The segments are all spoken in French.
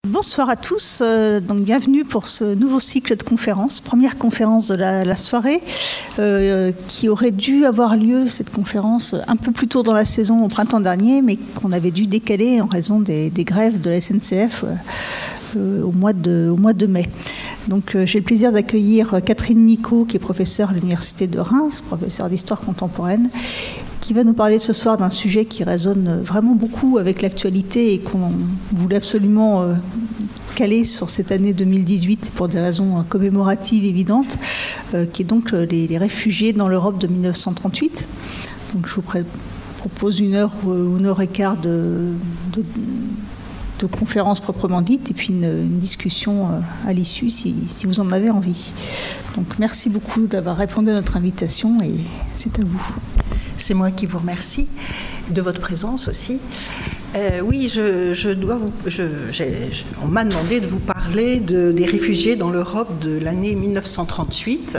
Bonsoir à tous, donc bienvenue pour ce nouveau cycle de conférences, première conférence de la soirée, qui aurait dû avoir lieu, cette conférence, un peu plus tôt dans la saison au printemps dernier, mais qu'on avait dû décaler en raison des grèves de la SNCF au mois de mai. Donc j'ai le plaisir d'accueillir Catherine Nicot, qui est professeure à l'Université de Reims, professeure d'histoire contemporaine, qui va nous parler ce soir d'un sujet qui résonne vraiment beaucoup avec l'actualité et qu'on voulait absolument caler sur cette année 2018 pour des raisons commémoratives évidentes, qui est donc les réfugiés dans l'Europe de 1938. Donc je vous propose 1 heure ou 1 heure et quart de conférence proprement dite et puis une discussion à l'issue si vous en avez envie. Donc merci beaucoup d'avoir répondu à notre invitation et c'est à vous. C'est moi qui vous remercie de votre présence aussi. Oui, on m'a demandé de vous parler des réfugiés dans l'Europe de l'année 1938.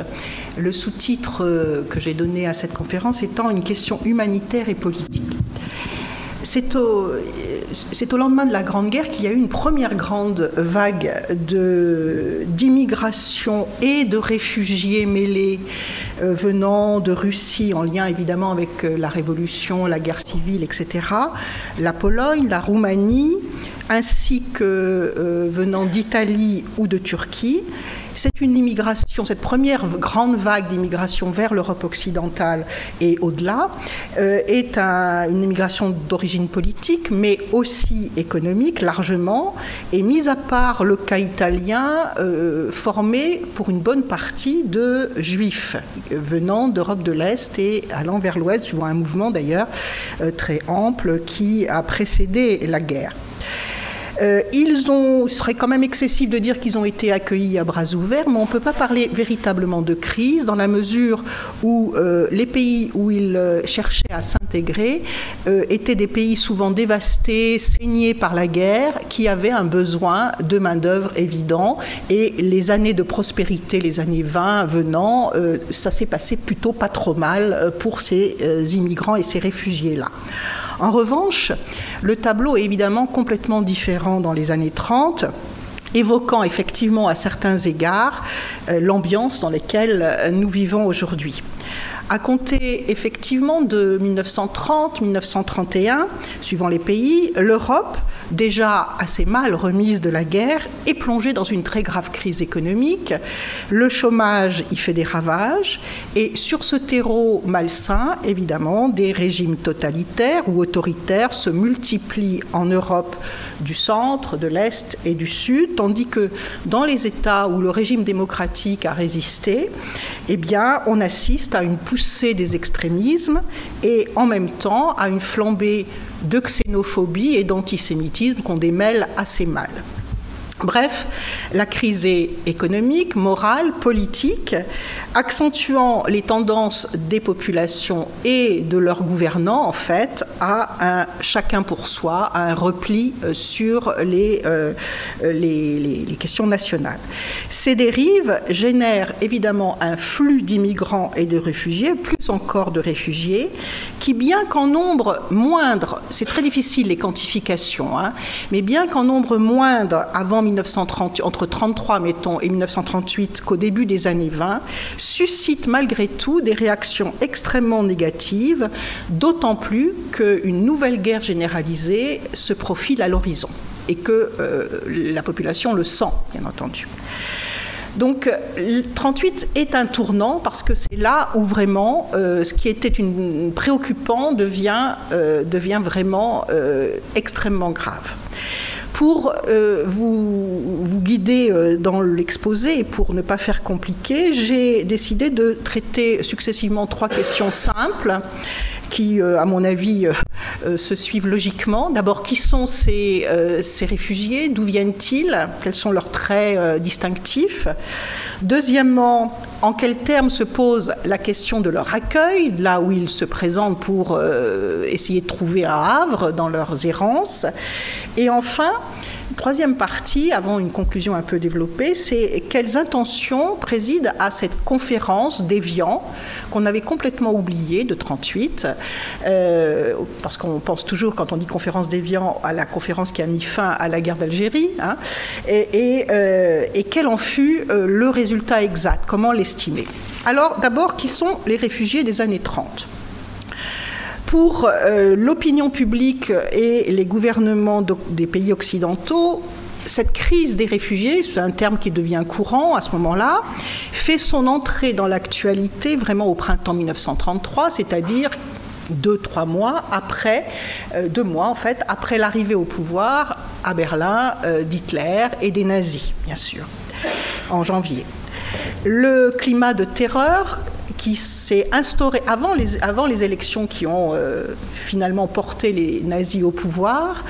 Le sous-titre que j'ai donné à cette conférence étant une question humanitaire et politique. C'est au lendemain de la Grande Guerre qu'il y a eu une première grande vague d'immigration et de réfugiés mêlés venant de Russie, en lien évidemment avec la Révolution, la guerre civile, etc. La Pologne, la Roumanie, ainsi que venant d'Italie ou de Turquie. C'est une immigration, cette première grande vague d'immigration vers l'Europe occidentale et au-delà est une immigration d'origine politique, mais aussi économique largement, et mis à part le cas italien, formé pour une bonne partie de juifs venant d'Europe de l'Est et allant vers l'Ouest, suivant un mouvement d'ailleurs très ample qui a précédé la guerre. Ce serait quand même excessif de dire qu'ils ont été accueillis à bras ouverts, mais on ne peut pas parler véritablement de crise dans la mesure où les pays où ils cherchaient à s'intégrer étaient des pays souvent dévastés, saignés par la guerre, qui avaient un besoin de main-d'œuvre évident. Et les années de prospérité, les années 20 venant, ça s'est passé plutôt pas trop mal pour ces immigrants et ces réfugiés-là. En revanche, le tableau est évidemment complètement différent dans les années 30, évoquant effectivement à certains égards l'ambiance dans laquelle nous vivons aujourd'hui. À compter effectivement de 1930-1931, suivant les pays, l'Europe, déjà assez mal remise de la guerre, est plongée dans une très grave crise économique. Le chômage y fait des ravages et sur ce terreau malsain, évidemment, des régimes totalitaires ou autoritaires se multiplient en Europe du centre, de l'Est et du Sud, tandis que dans les États où le régime démocratique a résisté, eh bien, on assiste à une poussée des extrémismes et en même temps à une flambée de xénophobie et d'antisémitisme qu'on démêle assez mal. Bref, la crise est économique, morale, politique, accentuant les tendances des populations et de leurs gouvernants, en fait, à un chacun pour soi, à un repli sur les questions nationales. Ces dérives génèrent évidemment un flux d'immigrants et de réfugiés, plus encore de réfugiés, qui, bien qu'en nombre moindre, c'est très difficile les quantifications, mais bien qu'en nombre moindre avant 1930, entre 1933 mettons et 1938 qu'au début des années 20, suscite malgré tout des réactions extrêmement négatives, d'autant plus qu'une nouvelle guerre généralisée se profile à l'horizon et que la population le sent, bien entendu. Donc, 1938 est un tournant parce que c'est là où vraiment ce qui était préoccupant devient vraiment extrêmement grave. Pour vous guider dans l'exposé et pour ne pas faire compliqué, j'ai décidé de traiter successivement 3 questions simples qui, à mon avis, se suivent logiquement. D'abord, qui sont ces réfugiés? D'où viennent-ils? Quels sont leurs traits distinctifs? Deuxièmement, en quels termes se pose la question de leur accueil, là où ils se présentent pour essayer de trouver un havre dans leurs errances? Et enfin, Troisième partie, avant une conclusion un peu développée, c'est quelles intentions président à cette conférence d'Évian qu'on avait complètement oubliée de 1938, parce qu'on pense toujours, quand on dit conférence d'Évian, à la conférence qui a mis fin à la guerre d'Algérie, hein, et quel en fut le résultat exact, comment l'estimer. Alors d'abord, qui sont les réfugiés des années 30 ? Pour l'opinion publique et les gouvernements des pays occidentaux, cette crise des réfugiés, c'est un terme qui devient courant à ce moment-là, fait son entrée dans l'actualité vraiment au printemps 1933, c'est-à-dire 2-3 mois après, 2 mois en fait, après l'arrivée au pouvoir à Berlin d'Hitler et des nazis, bien sûr, en janvier. Le climat de terreur qui s'est instauré avant les élections qui ont finalement porté les nazis au pouvoir,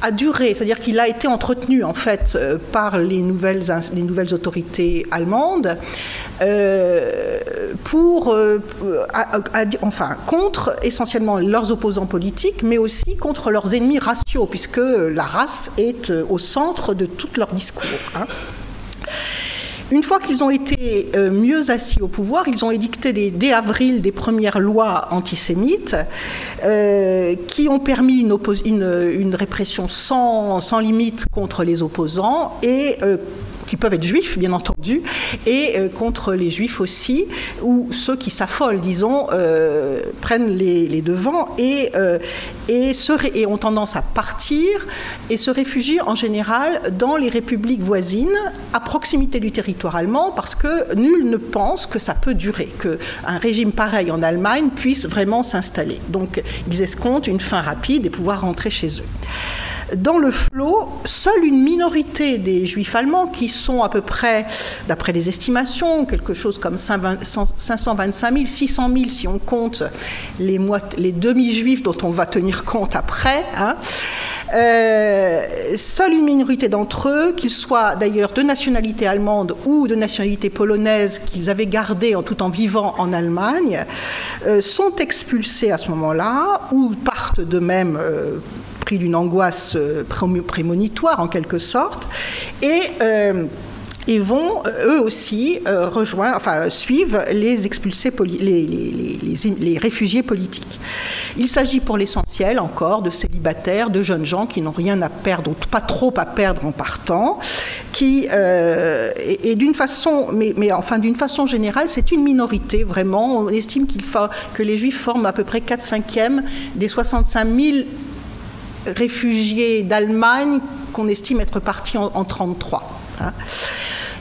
a duré, c'est-à-dire qu'il a été entretenu en fait par les nouvelles autorités allemandes contre essentiellement leurs opposants politiques, mais aussi contre leurs ennemis raciaux, puisque la race est au centre de tout leur discours. Hein. Une fois qu'ils ont été mieux assis au pouvoir, ils ont édicté dès avril des premières lois antisémites qui ont permis une répression sans limite contre les opposants et qui peuvent être juifs, bien entendu, et contre les juifs aussi, ou ceux qui s'affolent, disons, prennent les devants et ont tendance à partir et se réfugient en général dans les républiques voisines, à proximité du territoire allemand, parce que nul ne pense que ça peut durer, qu'un régime pareil en Allemagne puisse vraiment s'installer. Donc, ils escomptent une fin rapide et pouvoir rentrer chez eux. Dans le flot, seule une minorité des juifs allemands, qui sont à peu près, d'après les estimations, quelque chose comme 525 000, 600 000 si on compte les demi-juifs dont on va tenir compte après, hein, seule une minorité d'entre eux, qu'ils soient d'ailleurs de nationalité allemande ou de nationalité polonaise, qu'ils avaient gardé tout en vivant en Allemagne, sont expulsés à ce moment-là, ou partent d'eux-mêmes pris d'une angoisse prémonitoire en quelque sorte, et vont eux aussi suivent les expulsés, les réfugiés politiques. Il s'agit pour l'essentiel encore de célibataires, de jeunes gens qui n'ont rien à perdre, ou pas trop à perdre en partant, et d'une façon, d'une façon générale, c'est une minorité vraiment. On estime que les Juifs forment à peu près 4/5 des 65 000 réfugiés d'Allemagne qu'on estime être partis en 1933. Hein.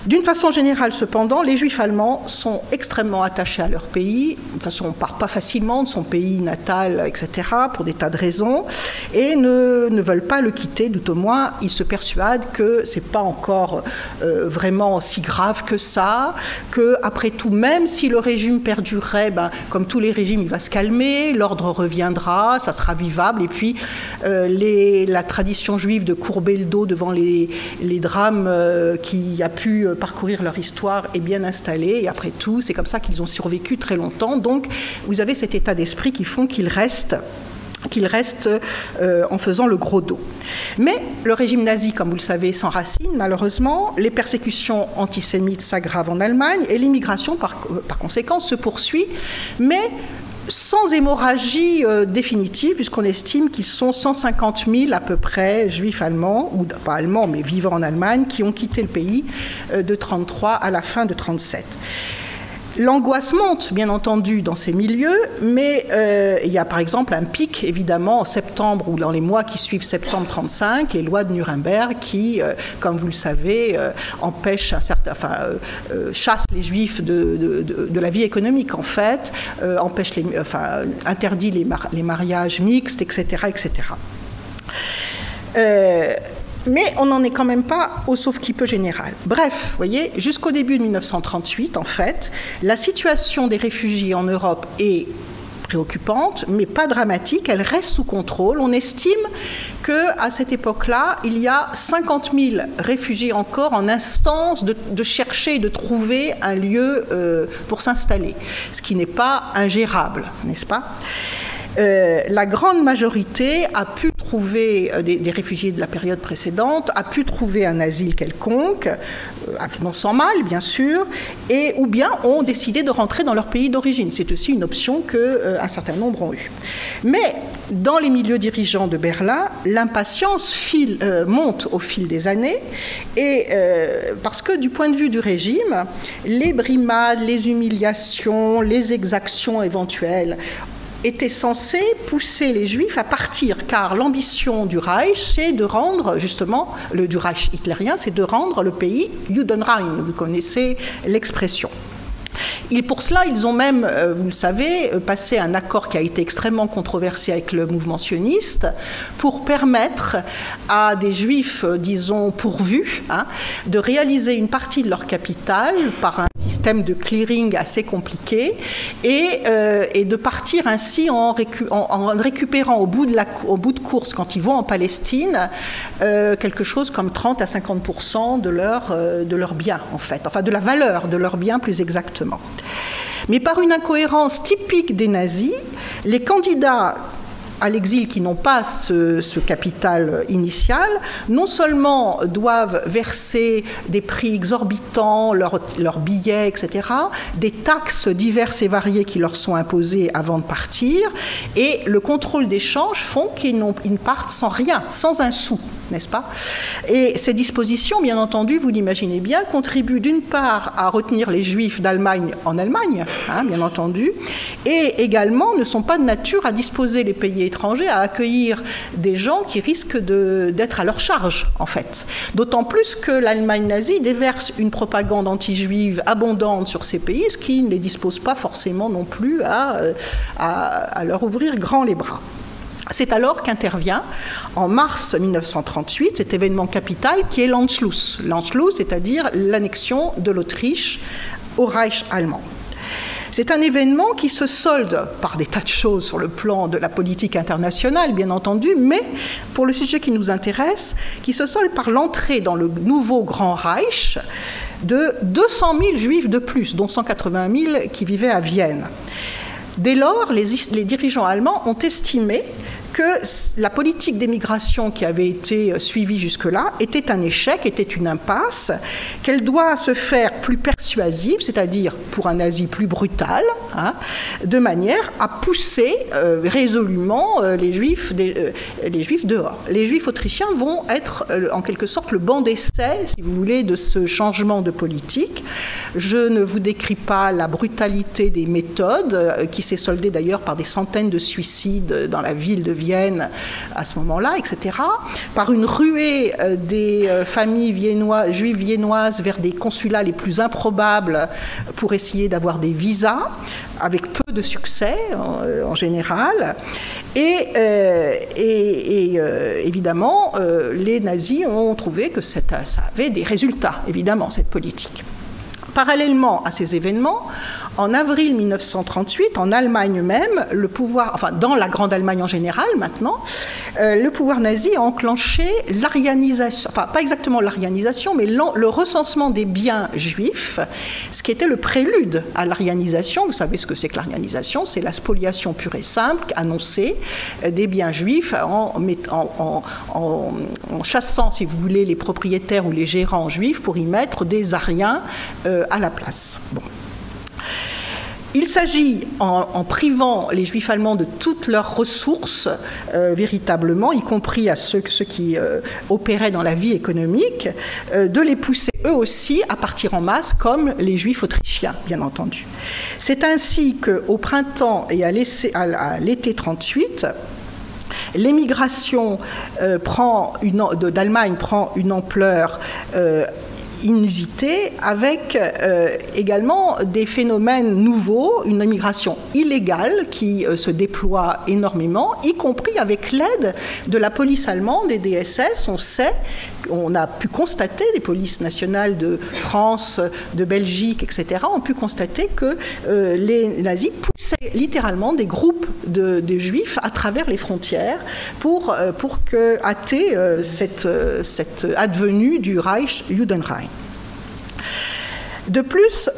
D'une façon générale, cependant, les Juifs allemands sont extrêmement attachés à leur pays. De toute façon, on ne part pas facilement de son pays natal, etc., pour des tas de raisons, et ne veulent pas le quitter, tout au moins. Ils se persuadent que ce n'est pas encore vraiment si grave que ça, qu'après tout, même si le régime perdurerait, comme tous les régimes, il va se calmer, l'ordre reviendra, ça sera vivable, et puis la tradition juive de courber le dos devant les drames qui a pu parcourir leur histoire est bien installée, et après tout, c'est comme ça qu'ils ont survécu très longtemps. Donc, vous avez cet état d'esprit qui font qu'ils restent en faisant le gros dos. Mais le régime nazi, comme vous le savez, s'enracine malheureusement, les persécutions antisémites s'aggravent en Allemagne, et l'immigration, par conséquent, se poursuit, mais sans hémorragie définitive, puisqu'on estime qu'ils sont 150 000 à peu près juifs allemands, ou pas allemands, mais vivant en Allemagne, qui ont quitté le pays de 1933 à la fin de 1937. L'angoisse monte, bien entendu, dans ces milieux, mais il y a par exemple un pic, évidemment, en septembre ou dans les mois qui suivent septembre 1935, les lois de Nuremberg qui, comme vous le savez, empêchent chassent les Juifs de la vie économique, en fait, interdit les mariages mixtes, etc., etc. Mais on n'en est quand même pas au sauve-qui-peut général. Bref, vous voyez, jusqu'au début de 1938, en fait, la situation des réfugiés en Europe est préoccupante, mais pas dramatique, elle reste sous contrôle. On estime qu'à cette époque-là, il y a 50 000 réfugiés encore en instance de chercher et de trouver un lieu pour s'installer, ce qui n'est pas ingérable, n'est-ce pas ? La grande majorité a pu trouver des réfugiés de la période précédente, a pu trouver un asile quelconque, non sans mal bien sûr, ou bien ont décidé de rentrer dans leur pays d'origine. C'est aussi une option qu'un certain nombre ont eue. Mais dans les milieux dirigeants de Berlin, l'impatience monte au fil des années, et parce que du point de vue du régime, les brimades, les humiliations, les exactions éventuelles étaient censées pousser les Juifs à partir, car l'ambition du Reich, c'est de rendre, justement, du Reich hitlérien, c'est de rendre le pays Judenrein, vous connaissez l'expression. Et pour cela, ils ont même, vous le savez, passé un accord qui a été extrêmement controversé avec le mouvement sioniste pour permettre à des Juifs, disons, pourvus, de réaliser une partie de leur capital par un système de clearing assez compliqué et de partir ainsi en récupérant au bout de course, quand ils vont en Palestine, quelque chose comme 30 à 50% de leurs biens, en fait, enfin de la valeur de leurs biens plus exactement. Mais par une incohérence typique des nazis, les candidats à l'exil qui n'ont pas ce capital initial, non seulement doivent verser des prix exorbitants, leurs billets, etc., des taxes diverses et variées qui leur sont imposées avant de partir, et le contrôle d'échange font qu'ils partent sans rien, sans un sou, n'est-ce pas? Et ces dispositions, bien entendu, vous l'imaginez bien, contribuent d'une part à retenir les Juifs d'Allemagne en Allemagne, bien entendu, et également ne sont pas de nature à disposer les pays étrangers à accueillir des gens qui risquent d'être à leur charge, en fait. D'autant plus que l'Allemagne nazie déverse une propagande anti-juive abondante sur ces pays, ce qui ne les dispose pas forcément non plus à leur ouvrir grand les bras. C'est alors qu'intervient, en mars 1938, cet événement capital qui est l'Anschluss. L'Anschluss, c'est-à-dire l'annexion de l'Autriche au Reich allemand. C'est un événement qui se solde par des tas de choses sur le plan de la politique internationale, bien entendu, mais pour le sujet qui nous intéresse, qui se solde par l'entrée dans le nouveau Grand Reich de 200 000 Juifs de plus, dont 180 000 qui vivaient à Vienne. Dès lors, les dirigeants allemands ont estimé que la politique d'émigration qui avait été suivie jusque-là était un échec, était une impasse, qu'elle doit se faire plus persuasive, c'est-à-dire pour un nazi plus brutal, de manière à pousser résolument les Juifs dehors. Les Juifs autrichiens vont être en quelque sorte le banc d'essai, si vous voulez, de ce changement de politique. Je ne vous décris pas la brutalité des méthodes, qui s'est soldée d'ailleurs par des centaines de suicides dans la ville de Vienne à ce moment-là, etc., par une ruée des familles juives viennoises vers des consulats les plus improbables pour essayer d'avoir des visas, avec peu de succès en général. Et évidemment, les nazis ont trouvé que ça avait des résultats, évidemment, cette politique. Parallèlement à ces événements, en avril 1938, en Allemagne même, le pouvoir, enfin dans la Grande Allemagne en général maintenant, le pouvoir nazi a enclenché l'arianisation, enfin pas exactement l'arianisation, mais le recensement des biens juifs, ce qui était le prélude à l'arianisation. Vous savez ce que c'est que l'arianisation? C'est la spoliation pure et simple, annoncée, des biens juifs en chassant, si vous voulez, les propriétaires ou les gérants juifs pour y mettre des Ariens à la place. Bon. Il s'agit, en privant les Juifs allemands de toutes leurs ressources, véritablement, y compris à ceux qui opéraient dans la vie économique, de les pousser eux aussi à partir en masse, comme les Juifs autrichiens, bien entendu. C'est ainsi qu'au printemps et à l'été 1938, l'émigration d'Allemagne prend une ampleur inusité, avec également des phénomènes nouveaux, une immigration illégale qui se déploie énormément, y compris avec l'aide de la police allemande et des SS. On a pu constater, des polices nationales de France, de Belgique, etc., ont pu constater que les nazis poussaient littéralement des groupes de juifs à travers les frontières pour hâter cette advenue du Reich Judenrein. De plus,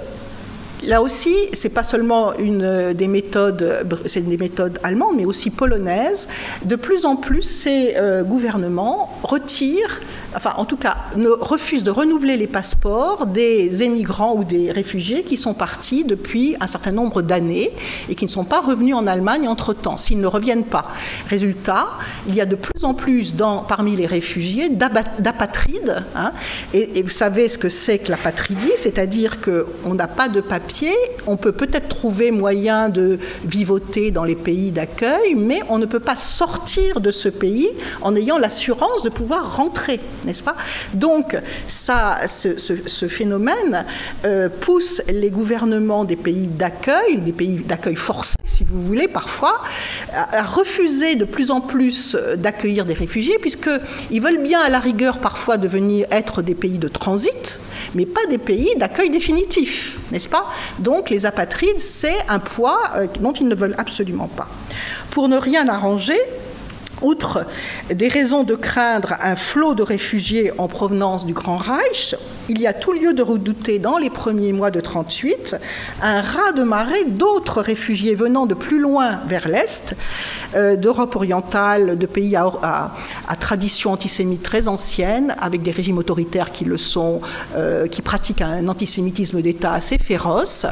là aussi, c'est pas seulement des méthodes allemandes, mais aussi polonaises. De plus en plus, ces gouvernements retirent, enfin en tout cas, refusent de renouveler les passeports des émigrants ou des réfugiés qui sont partis depuis un certain nombre d'années et qui ne sont pas revenus en Allemagne entre-temps, s'ils ne reviennent pas. Résultat, il y a de plus en plus parmi les réfugiés d'apatrides, hein, et vous savez ce que c'est que l'apatridie, c'est-à-dire qu'on n'a pas de papier, on peut peut-être trouver moyen de vivoter dans les pays d'accueil, mais on ne peut pas sortir de ce pays en ayant l'assurance de pouvoir rentrer, n'est-ce pas? Donc, ce phénomène pousse les gouvernements des pays d'accueil forcés, si vous voulez, parfois, à refuser de plus en plus d'accueillir des réfugiés, puisqu'ils veulent bien, à la rigueur, parfois devenir être des pays de transit, mais pas des pays d'accueil définitif, n'est-ce pas? Donc les apatrides, c'est un poids dont ils ne veulent absolument pas. Pour ne rien arranger, outre des raisons de craindre un flot de réfugiés en provenance du Grand Reich, il y a tout lieu de redouter dans les premiers mois de 1938 un raz-de-marée d'autres réfugiés venant de plus loin vers l'Est, d'Europe orientale, de pays à tradition antisémite très ancienne, avec des régimes autoritaires qui pratiquent un antisémitisme d'État assez féroce,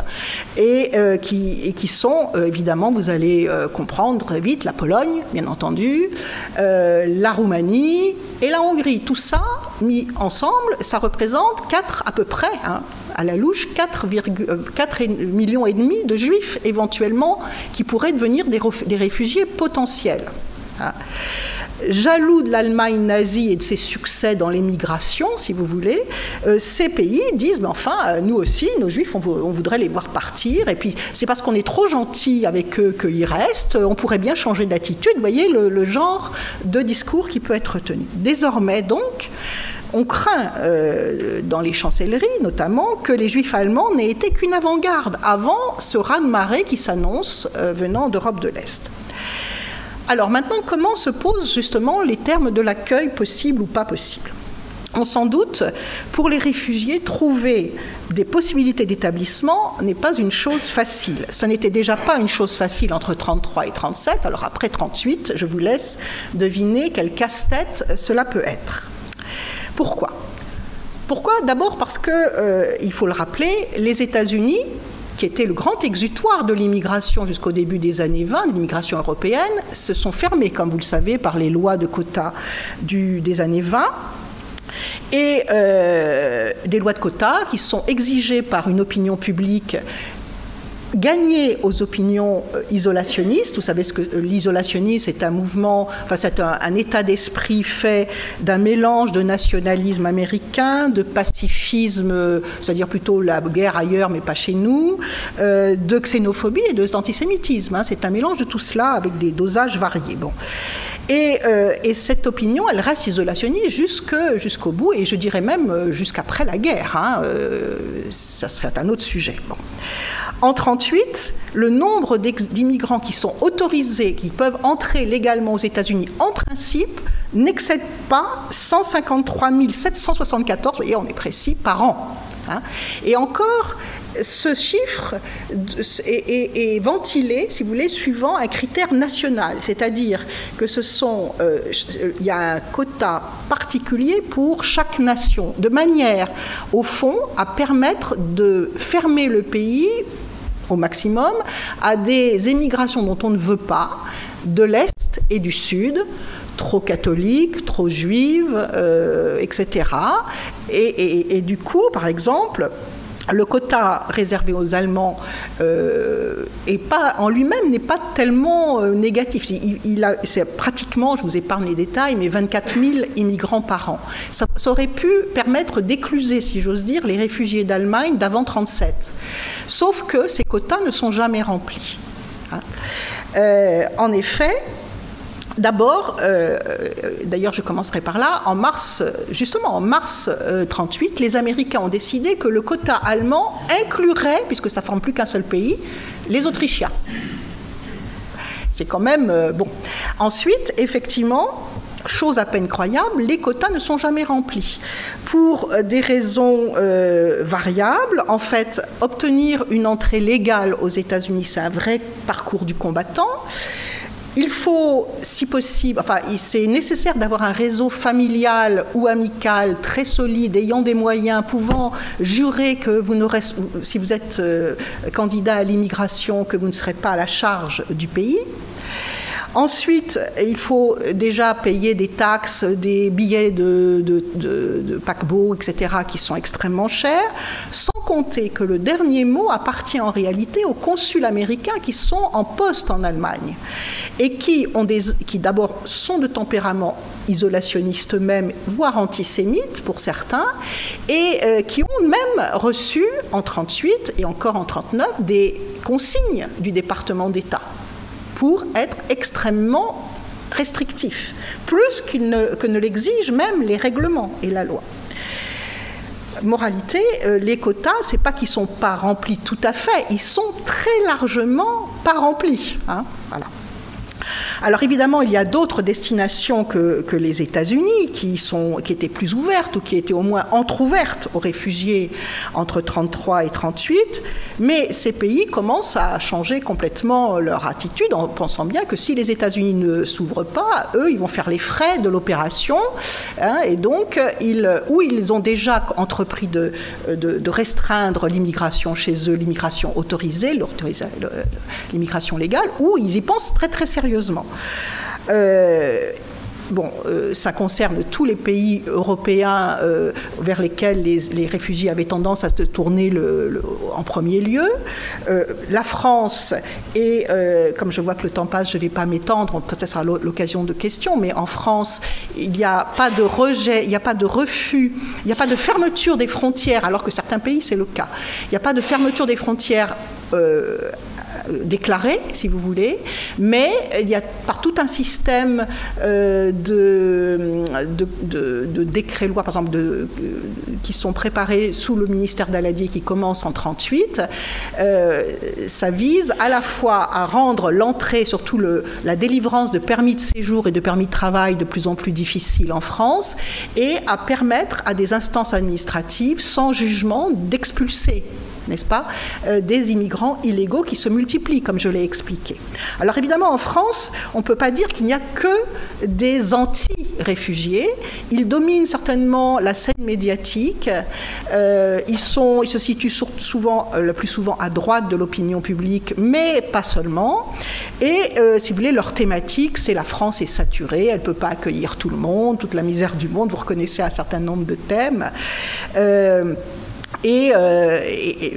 et qui sont, évidemment, vous allez comprendre très vite, la Pologne, bien entendu, la Roumanie et la Hongrie. Tout ça, mis ensemble, ça représente à peu près, hein, à la louche, 4,5 millions de juifs, éventuellement, qui pourraient devenir des réfugiés potentiels. Hein. Jaloux de l'Allemagne nazie et de ses succès dans l'émigration, si vous voulez, ces pays disent, mais enfin, nous aussi, nos juifs, on voudrait les voir partir, et puis c'est parce qu'on est trop gentil avec eux qu'ils restent, on pourrait bien changer d'attitude. Vous voyez le genre de discours qui peut être tenu. Désormais, donc, on craint, dans les chancelleries notamment, que les juifs allemands n'aient été qu'une avant-garde avant ce raz-de-marée qui s'annonce venant d'Europe de l'Est. Alors maintenant, comment se posent justement les termes de l'accueil possible ou pas possible? On s'en doute, pour les réfugiés, trouver des possibilités d'établissement n'est pas une chose facile. Ça n'était déjà pas une chose facile entre 1933 et 1937, alors après 1938, je vous laisse deviner quel casse-tête cela peut être. Pourquoi? D'abord parce que, il faut le rappeler, les États-Unis, qui était le grand exutoire de l'immigration jusqu'au début des années 20, de l'immigration européenne, se sont fermés, comme vous le savez, par les lois de quotas des années 20. Et des lois de quotas qui sont exigées par une opinion publique gagner aux opinions isolationnistes. Vous savez ce que l'isolationnisme est un mouvement, enfin c'est un état d'esprit fait d'un mélange de nationalisme américain, de pacifisme, c'est-à-dire plutôt la guerre ailleurs mais pas chez nous, de xénophobie et d'antisémitisme. Hein. C'est un mélange de tout cela avec des dosages variés. Bon. Et cette opinion, elle reste isolationniste jusqu'au bout, et je dirais même jusqu'après la guerre. Hein. Ça serait un autre sujet. Bon. En 1938, le nombre d'immigrants qui sont autorisés, qui peuvent entrer légalement aux États-Unis, en principe, n'excède pas 153 774, vous voyez, on est précis, par an. Hein. Et encore, ce chiffre est ventilé, si vous voulez, suivant un critère national, c'est-à-dire que il y a un quota particulier pour chaque nation, de manière, au fond, à permettre de fermer le pays au maximum à des émigrations dont on ne veut pas, de l'Est et du Sud, trop catholiques, trop juives, etc. Et du coup, par exemple, le quota réservé aux Allemands en lui-même n'est pas tellement négatif. C'est pratiquement, je vous épargne les détails, mais 24 000 immigrants par an. Ça aurait pu permettre d'écluser, si j'ose dire, les réfugiés d'Allemagne d'avant 1937. Sauf que ces quotas ne sont jamais remplis. Hein. En effet, d'abord, d'ailleurs je commencerai par là, en mars 1938, les Américains ont décidé que le quota allemand inclurait, puisque ça ne forme plus qu'un seul pays, les Autrichiens. C'est quand même bon. Ensuite, effectivement, chose à peine croyable, les quotas ne sont jamais remplis. Pour des raisons variables, en fait, obtenir une entrée légale aux États-Unis, c'est un vrai parcours du combattant. Il faut, si possible, enfin, c'est nécessaire d'avoir un réseau familial ou amical très solide, ayant des moyens, pouvant jurer que vous n'aurez, si vous êtes candidat à l'immigration, que vous ne serez pas à la charge du pays. Ensuite, il faut déjà payer des taxes, des billets de paquebot, etc., qui sont extrêmement chers, sans compter que le dernier mot appartient en réalité aux consuls américains qui sont en poste en Allemagne et qui d'abord sont de tempérament isolationniste eux-mêmes, voire antisémites pour certains, et qui ont même reçu en 1938 et encore en 1939 des consignes du département d'État pour être extrêmement restrictifs, plus que ne l'exigent même les règlements et la loi. Moralité, les quotas, c'est pas qu'ils sont pas remplis tout à fait, ils sont très largement pas remplis. Hein, voilà. Alors évidemment, il y a d'autres destinations que les États-Unis qui étaient plus ouvertes ou qui étaient au moins entr'ouvertes aux réfugiés entre 1933 et 1938, mais ces pays commencent à changer complètement leur attitude en pensant bien que si les États-Unis ne s'ouvrent pas, eux, ils vont faire les frais de l'opération, hein, et donc ils ont déjà entrepris de restreindre l'immigration chez eux, l'immigration autorisée, l'immigration légale, ou ils y pensent très très sérieusement. Ça concerne tous les pays européens vers lesquels les réfugiés avaient tendance à se tourner en premier lieu. La France, et comme je vois que le temps passe, je ne vais pas m'étendre, peut-être ce sera l'occasion de questions, mais en France, il n'y a pas de rejet, il n'y a pas de refus, il n'y a pas de fermeture des frontières, alors que certains pays, c'est le cas. Il n'y a pas de fermeture des frontières déclaré, si vous voulez, mais il y a par tout un système de décrets-lois, par exemple, qui sont préparés sous le ministère Daladier, qui commence en 1938. Ça vise à la fois à rendre l'entrée, surtout la délivrance de permis de séjour et de permis de travail de plus en plus difficile en France, et à permettre à des instances administratives, sans jugement, d'expulser, n'est-ce pas, des immigrants illégaux qui se multiplient, comme je l'ai expliqué. Alors évidemment, en France, on ne peut pas dire qu'il n'y a que des anti-réfugiés. Ils dominent certainement la scène médiatique. Ils se situent le plus souvent à droite de l'opinion publique, mais pas seulement. Et si vous voulez, leur thématique, c'est la France est saturée, elle ne peut pas accueillir tout le monde, toute la misère du monde. Vous reconnaissez un certain nombre de thèmes. Et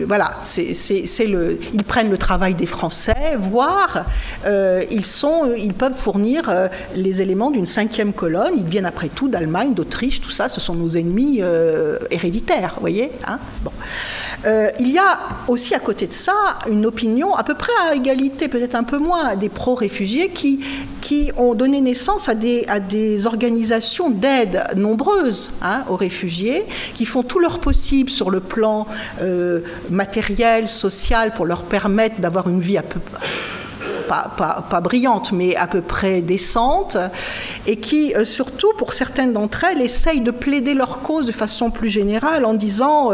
voilà, ils prennent le travail des Français, voire ils peuvent fournir les éléments d'une 5e colonne. Ils viennent après tout d'Allemagne, d'Autriche, tout ça, ce sont nos ennemis héréditaires, vous voyez, hein, bon. Il y a aussi à côté de ça une opinion à peu près à égalité, peut-être un peu moins, des pro-réfugiés qui ont donné naissance à des organisations d'aide nombreuses, hein, aux réfugiés, qui font tout leur possible sur le plan matériel, social, pour leur permettre d'avoir une vie pas brillante, mais à peu près décente, et qui, surtout pour certaines d'entre elles, essayent de plaider leur cause de façon plus générale en disant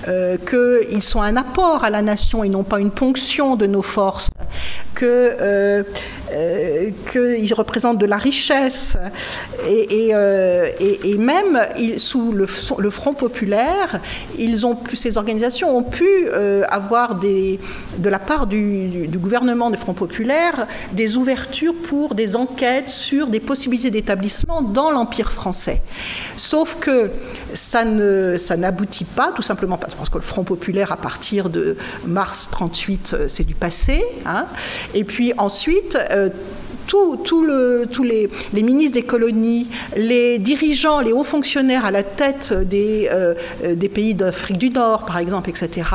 qu'ils sont un apport à la nation et non pas une ponction de nos forces, qu'ils représentent de la richesse, et même sous le Front populaire, ces organisations ont pu avoir de la part du gouvernement du Front populaire des ouvertures pour des enquêtes sur des possibilités d'établissement dans l'Empire français. Sauf que ça n'aboutit pas, tout simplement parce que le Front populaire, à partir de mars 1938, c'est du passé, hein. Et puis ensuite, tous les ministres des colonies, les dirigeants, les hauts fonctionnaires à la tête des pays d'Afrique du Nord, par exemple, etc.,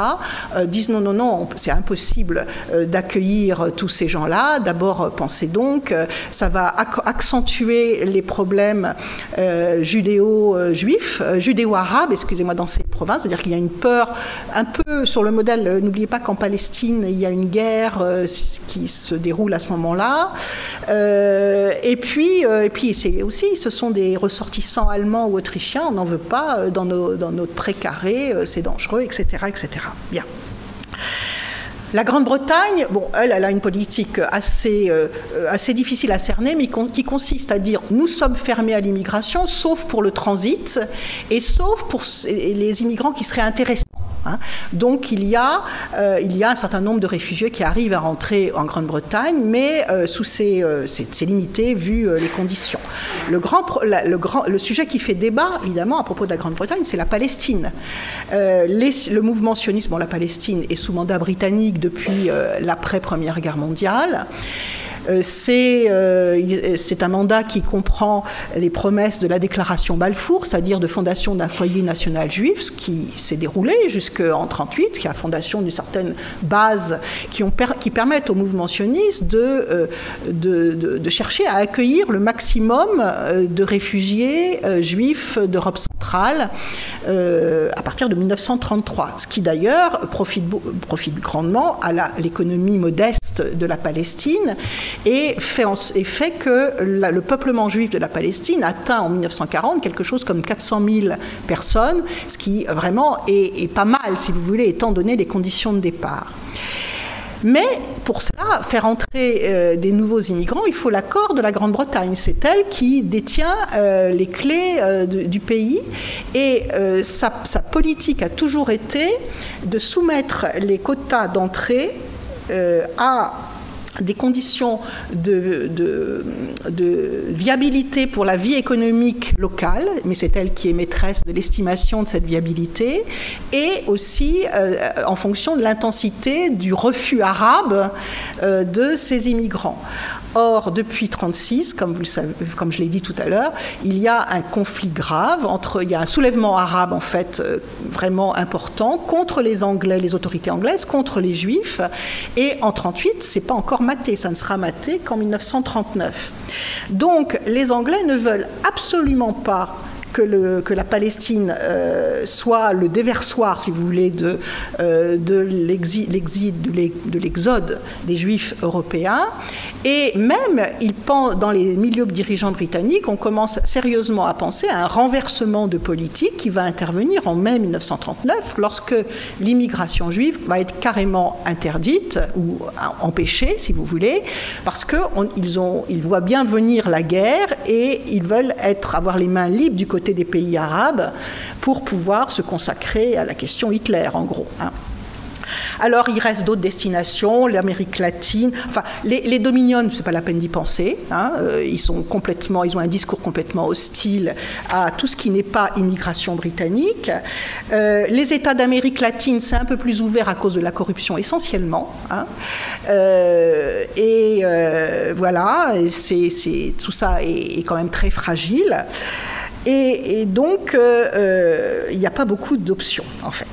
disent non, c'est impossible d'accueillir tous ces gens-là. D'abord, pensez donc, ça va accentuer les problèmes judéo-arabes, excusez-moi, dans ces province, c'est-à-dire qu'il y a une peur un peu sur le modèle, n'oubliez pas qu'en Palestine, il y a une guerre qui se déroule à ce moment-là. Et puis c'est aussi, ce sont des ressortissants allemands ou autrichiens, on n'en veut pas dans notre précaré, c'est dangereux, etc., etc. Bien. La Grande-Bretagne, bon, elle a une politique assez difficile à cerner, mais qui consiste à dire nous sommes fermés à l'immigration, sauf pour le transit et sauf pour les immigrants qui seraient intéressants. Hein. Donc il y a un certain nombre de réfugiés qui arrivent à rentrer en Grande-Bretagne, mais c'est limité vu les conditions. Le sujet qui fait débat, évidemment, à propos de la Grande-Bretagne, c'est la Palestine. Le mouvement sioniste, bon, la Palestine est sous mandat britannique depuis l'après-Première Guerre mondiale. C'est un mandat qui comprend les promesses de la déclaration Balfour, c'est-à-dire de fondation d'un foyer national juif, ce qui s'est déroulé jusqu'en 1938, qui est la fondation d'une certaine base qui permettent au mouvement sioniste de chercher à accueillir le maximum de réfugiés juifs d'Europe centrale à partir de 1933, ce qui d'ailleurs profite grandement à l'économie modeste de la Palestine et fait que le peuplement juif de la Palestine atteint en 1940 quelque chose comme 400 000 personnes, ce qui vraiment est pas mal, si vous voulez, étant donné les conditions de départ. Mais pour cela, faire entrer des nouveaux immigrants, il faut l'accord de la Grande-Bretagne. C'est elle qui détient les clés du pays. Et sa politique a toujours été de soumettre les quotas d'entrée à des conditions de viabilité pour la vie économique locale, mais c'est elle qui est maîtresse de l'estimation de cette viabilité, et aussi en fonction de l'intensité du refus arabe de ces immigrants. Or, depuis 1936, comme vous le savez, comme je l'ai dit tout à l'heure, il y a un conflit grave il y a un soulèvement arabe en fait vraiment important contre les Anglais, les autorités anglaises, contre les Juifs. Et en 1938, c'est pas encore maté, ça ne sera maté qu'en 1939. Donc, les Anglais ne veulent absolument pas que la Palestine soit le déversoir, si vous voulez, de l'exode des Juifs européens. Et même, dans les milieux dirigeants britanniques, on commence sérieusement à penser à un renversement de politique qui va intervenir en mai 1939, lorsque l'immigration juive va être carrément interdite, ou empêchée, si vous voulez, parce qu'ils voient bien venir la guerre et ils veulent avoir les mains libres du côté des pays arabes pour pouvoir se consacrer à la question Hitler, en gros. Hein. Alors, il reste d'autres destinations, l'Amérique latine, enfin, les Dominions, c'est pas la peine d'y penser, hein, ils ont un discours complètement hostile à tout ce qui n'est pas immigration britannique. Les États d'Amérique latine, c'est un peu plus ouvert à cause de la corruption essentiellement, hein, voilà, tout ça est quand même très fragile, et donc, il n'y a pas beaucoup d'options, en fait.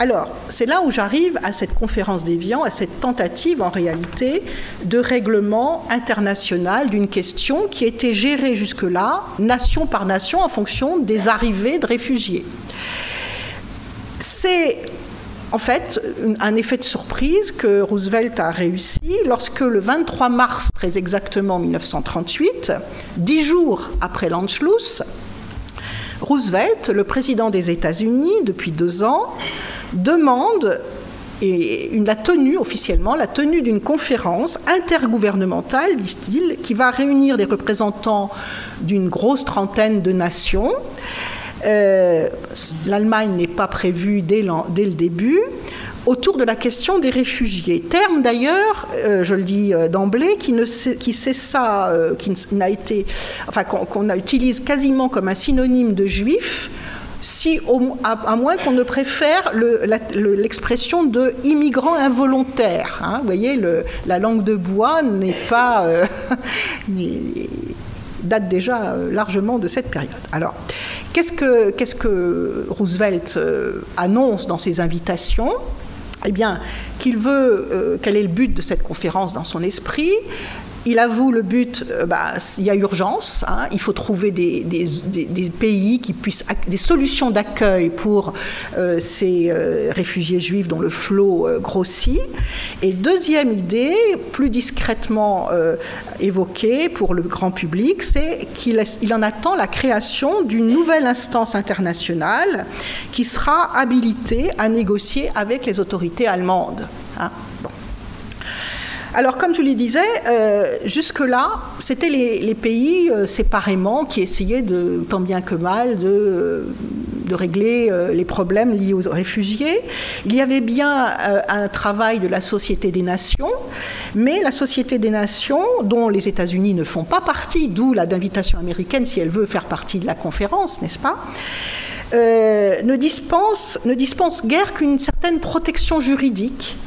Alors, c'est là où j'arrive à cette conférence d'Évian, à cette tentative, en réalité, de règlement international d'une question qui était gérée jusque-là, nation par nation, en fonction des arrivées de réfugiés. C'est, en fait, un effet de surprise que Roosevelt a réussi lorsque, le 23 mars, très exactement 1938, 10 jours après l'Anschluss, Roosevelt, le président des États-Unis, depuis 2 ans, demande officiellement la tenue d'une conférence intergouvernementale, dit-il, qui va réunir des représentants d'une grosse trentaine de nations. L'Allemagne n'est pas prévue dès le début, autour de la question des réfugiés. Terme d'ailleurs, je le dis d'emblée, qu'on utilise quasiment comme un synonyme de juif, à moins qu'on ne préfère l'expression de immigrant involontaire. Hein. Vous voyez, la langue de bois n'est pas date déjà largement de cette période. Alors, qu'est-ce que Roosevelt annonce dans ses invitations ? Eh bien, quel est le but de cette conférence dans son esprit ? Il avoue le but, il y a urgence, hein, il faut trouver des pays qui puissent, des solutions d'accueil pour ces réfugiés juifs dont le flot grossit. Et deuxième idée, plus discrètement évoquée pour le grand public, c'est qu'il en attend la création d'une nouvelle instance internationale qui sera habilitée à négocier avec les autorités allemandes. Hein. Bon. Alors, comme je le disais, jusque-là, c'était les pays séparément qui essayaient, tant bien que mal, de régler les problèmes liés aux réfugiés. Il y avait bien un travail de la Société des Nations, mais la Société des Nations, dont les États-Unis ne font pas partie, d'où l'invitation américaine si elle veut faire partie de la conférence, n'est-ce pas, ne dispense guère qu'une certaine protection juridique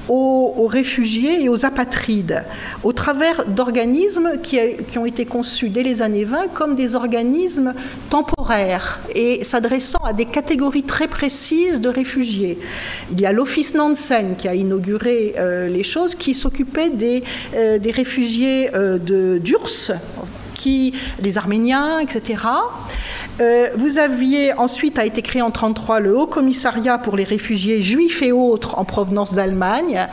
aux réfugiés et aux apatrides, au travers d'organismes qui ont été conçus dès les années 20 comme des organismes temporaires et s'adressant à des catégories très précises de réfugiés. Il y a l'Office Nansen qui a inauguré les choses, qui s'occupait des réfugiés d'URSS, les Arméniens, etc. Vous aviez, ensuite a été créé en 1933 le Haut Commissariat pour les réfugiés juifs et autres en provenance d'Allemagne,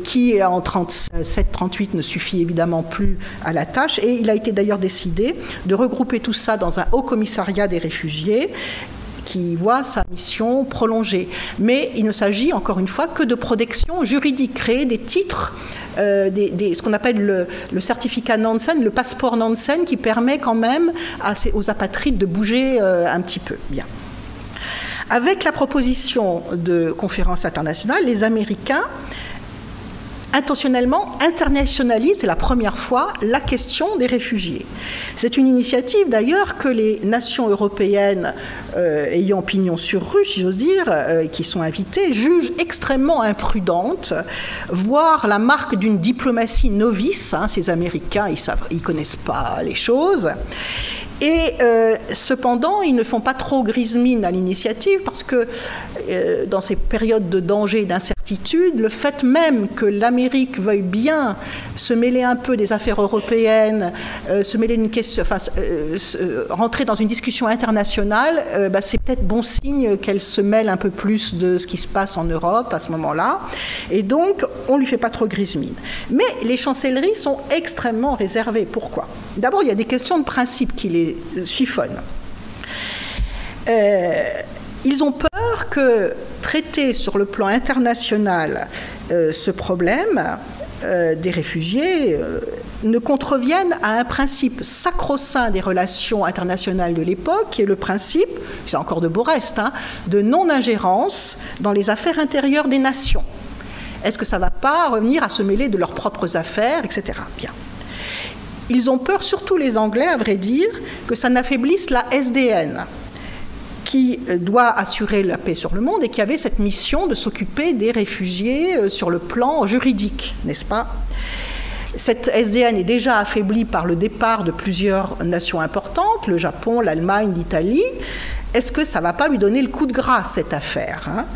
qui en 1937-1938 ne suffit évidemment plus à la tâche, et il a été d'ailleurs décidé de regrouper tout ça dans un Haut Commissariat des réfugiés qui voit sa mission prolongée. Mais il ne s'agit encore une fois que de protection juridique, créer des titres, ce qu'on appelle le certificat Nansen, le passeport Nansen, qui permet quand même aux apatrides de bouger un petit peu. Bien. Avec la proposition de conférence internationale, les Américains intentionnellement internationalise, c'est la première fois, la question des réfugiés. C'est une initiative d'ailleurs que les nations européennes ayant pignon sur rue, si j'ose dire, qui sont invitées, jugent extrêmement imprudente, voire la marque d'une diplomatie novice. Hein, ces Américains, ils connaissent pas les choses. Et cependant, ils ne font pas trop grise mine à l'initiative parce que dans ces périodes de danger et d'incertitude, le fait même que l'Amérique veuille bien se mêler un peu des affaires européennes, se mêler d'une question, rentrer dans une discussion internationale, c'est peut-être bon signe qu'elle se mêle un peu plus de ce qui se passe en Europe à ce moment-là. Et donc, on ne lui fait pas trop grise mine. Mais les chancelleries sont extrêmement réservées. Pourquoi ? D'abord, il y a des questions de principe qui les chiffonnent. Ils ont peur que traiter sur le plan international ce problème des réfugiés ne contrevienne à un principe sacro-saint des relations internationales de l'époque, qui est le principe, c'est encore de Borest, de non-ingérence dans les affaires intérieures des nations. Est-ce que ça ne va pas revenir à se mêler de leurs propres affaires, etc. Bien. Ils ont peur, surtout les Anglais, à vrai dire, que ça n'affaiblisse la SDN, qui doit assurer la paix sur le monde et qui avait cette mission de s'occuper des réfugiés sur le plan juridique, n'est-ce pas ? Cette SDN est déjà affaiblie par le départ de plusieurs nations importantes, le Japon, l'Allemagne, l'Italie. Est-ce que ça ne va pas lui donner le coup de grâce, cette affaire, hein ?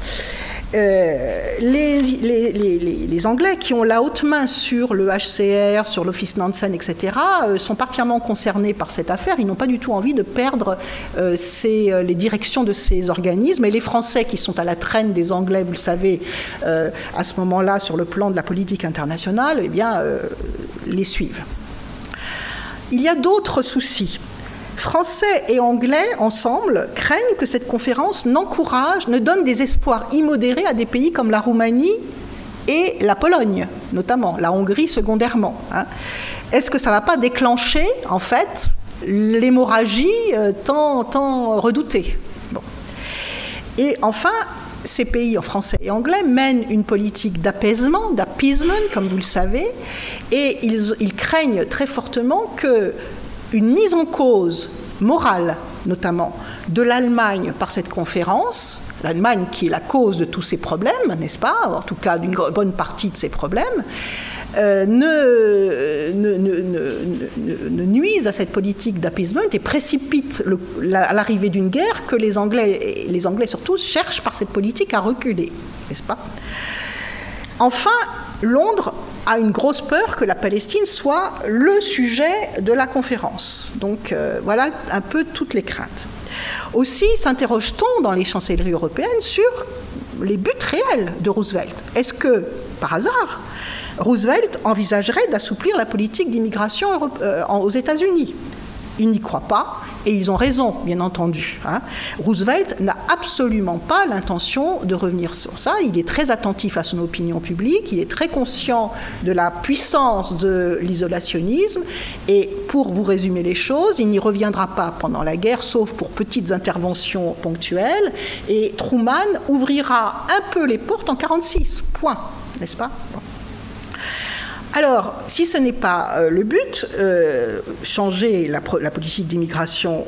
Les Anglais qui ont la haute main sur le HCR, sur l'Office Nansen, etc., sont particulièrement concernés par cette affaire. Ils n'ont pas du tout envie de perdre les directions de ces organismes. Et les Français qui sont à la traîne des Anglais, vous le savez, à ce moment-là, sur le plan de la politique internationale, eh bien, les suivent. Il y a d'autres soucis. Français et Anglais, ensemble, craignent que cette conférence ne donne des espoirs immodérés à des pays comme la Roumanie et la Pologne, notamment, la Hongrie secondairement. Hein. Est-ce que ça ne va pas déclencher, en fait, l'hémorragie tant redoutée ? Bon. Et enfin, ces pays, français et anglais, mènent une politique d'apaisement, d'appeasement, comme vous le savez, et ils craignent très fortement que une mise en cause morale, notamment, de l'Allemagne par cette conférence, l'Allemagne qui est la cause de tous ces problèmes, n'est-ce pas ? En tout cas, d'une bonne partie de ces problèmes, ne nuise à cette politique d'apaisement et précipite à l'arrivée d'une guerre que les Anglais surtout cherchent par cette politique à reculer, n'est-ce pas ? Enfin, Londres a une grosse peur que la Palestine soit le sujet de la conférence. Donc voilà un peu toutes les craintes. Aussi s'interroge-t-on dans les chancelleries européennes sur les buts réels de Roosevelt. Est-ce que, par hasard, Roosevelt envisagerait d'assouplir la politique d'immigration aux États-Unis? Ils n'y croient pas, et ils ont raison, bien entendu. Roosevelt n'a absolument pas l'intention de revenir sur ça. Il est très attentif à son opinion publique, il est très conscient de la puissance de l'isolationnisme, et pour vous résumer les choses, il n'y reviendra pas pendant la guerre, sauf pour petites interventions ponctuelles, et Truman ouvrira un peu les portes en 1946, point, n'est-ce pas? Bon. Alors, si ce n'est pas le but, changer la politique d'immigration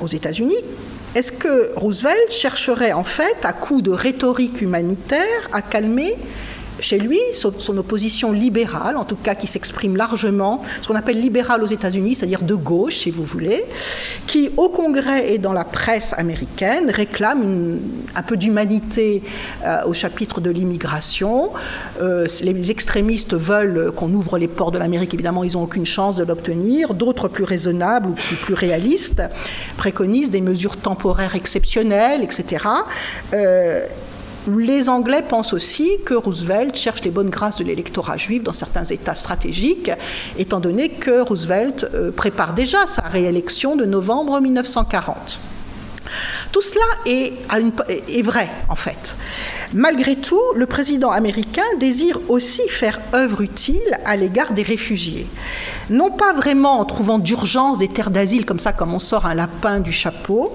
aux États-Unis, est-ce que Roosevelt chercherait en fait, à coup de rhétorique humanitaire, à calmer chez lui son opposition libérale, en tout cas qui s'exprime largement, ce qu'on appelle libéral aux États-Unis, c'est-à-dire de gauche, si vous voulez, qui au Congrès et dans la presse américaine réclame un peu d'humanité au chapitre de l'immigration. Les extrémistes veulent qu'on ouvre les ports de l'Amérique, évidemment ils n'ont aucune chance de l'obtenir. D'autres plus raisonnables ou plus réalistes préconisent des mesures temporaires exceptionnelles, etc. Les Anglais pensent aussi que Roosevelt cherche les bonnes grâces de l'électorat juif dans certains États stratégiques, étant donné que Roosevelt prépare déjà sa réélection de novembre 1940. Tout cela est vrai, en fait. Malgré tout, le président américain désire aussi faire œuvre utile à l'égard des réfugiés. Non pas vraiment en trouvant d'urgence des terres d'asile, comme ça, comme on sort un lapin du chapeau.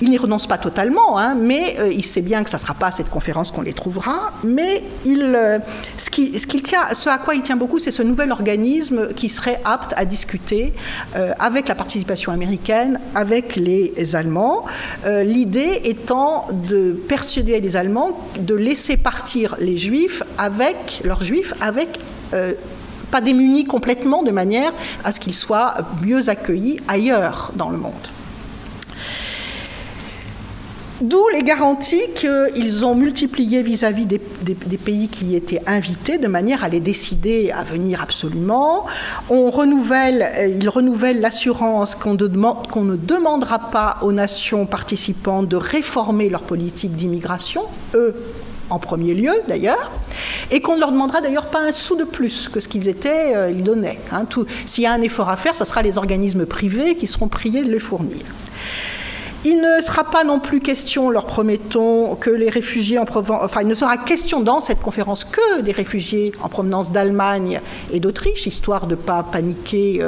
Il n'y renonce pas totalement, mais il sait bien que ça ne sera pas à cette conférence qu'on les trouvera. Mais ce à quoi il tient beaucoup, c'est ce nouvel organisme qui serait apte à discuter avec la participation américaine, avec les Allemands. L'idée étant de persuader les Allemands de laisser partir les Juifs pas démunis complètement, de manière à ce qu'ils soient mieux accueillis ailleurs dans le monde. D'où les garanties qu'ils ont multipliées vis-à-vis des pays qui étaient invités, de manière à les décider à venir absolument. Ils renouvellent l'assurance qu'on ne demandera pas aux nations participantes de réformer leur politique d'immigration, eux en premier lieu d'ailleurs, et qu'on ne leur demandera d'ailleurs pas un sou de plus que ce qu'ils ils donnaient. S'il y a un effort à faire, ce sera les organismes privés qui seront priés de le fournir. Il ne sera pas non plus question, leur promettons, que les réfugiés en provenance... Enfin, il ne sera question dans cette conférence que des réfugiés en provenance d'Allemagne et d'Autriche, histoire de ne pas paniquer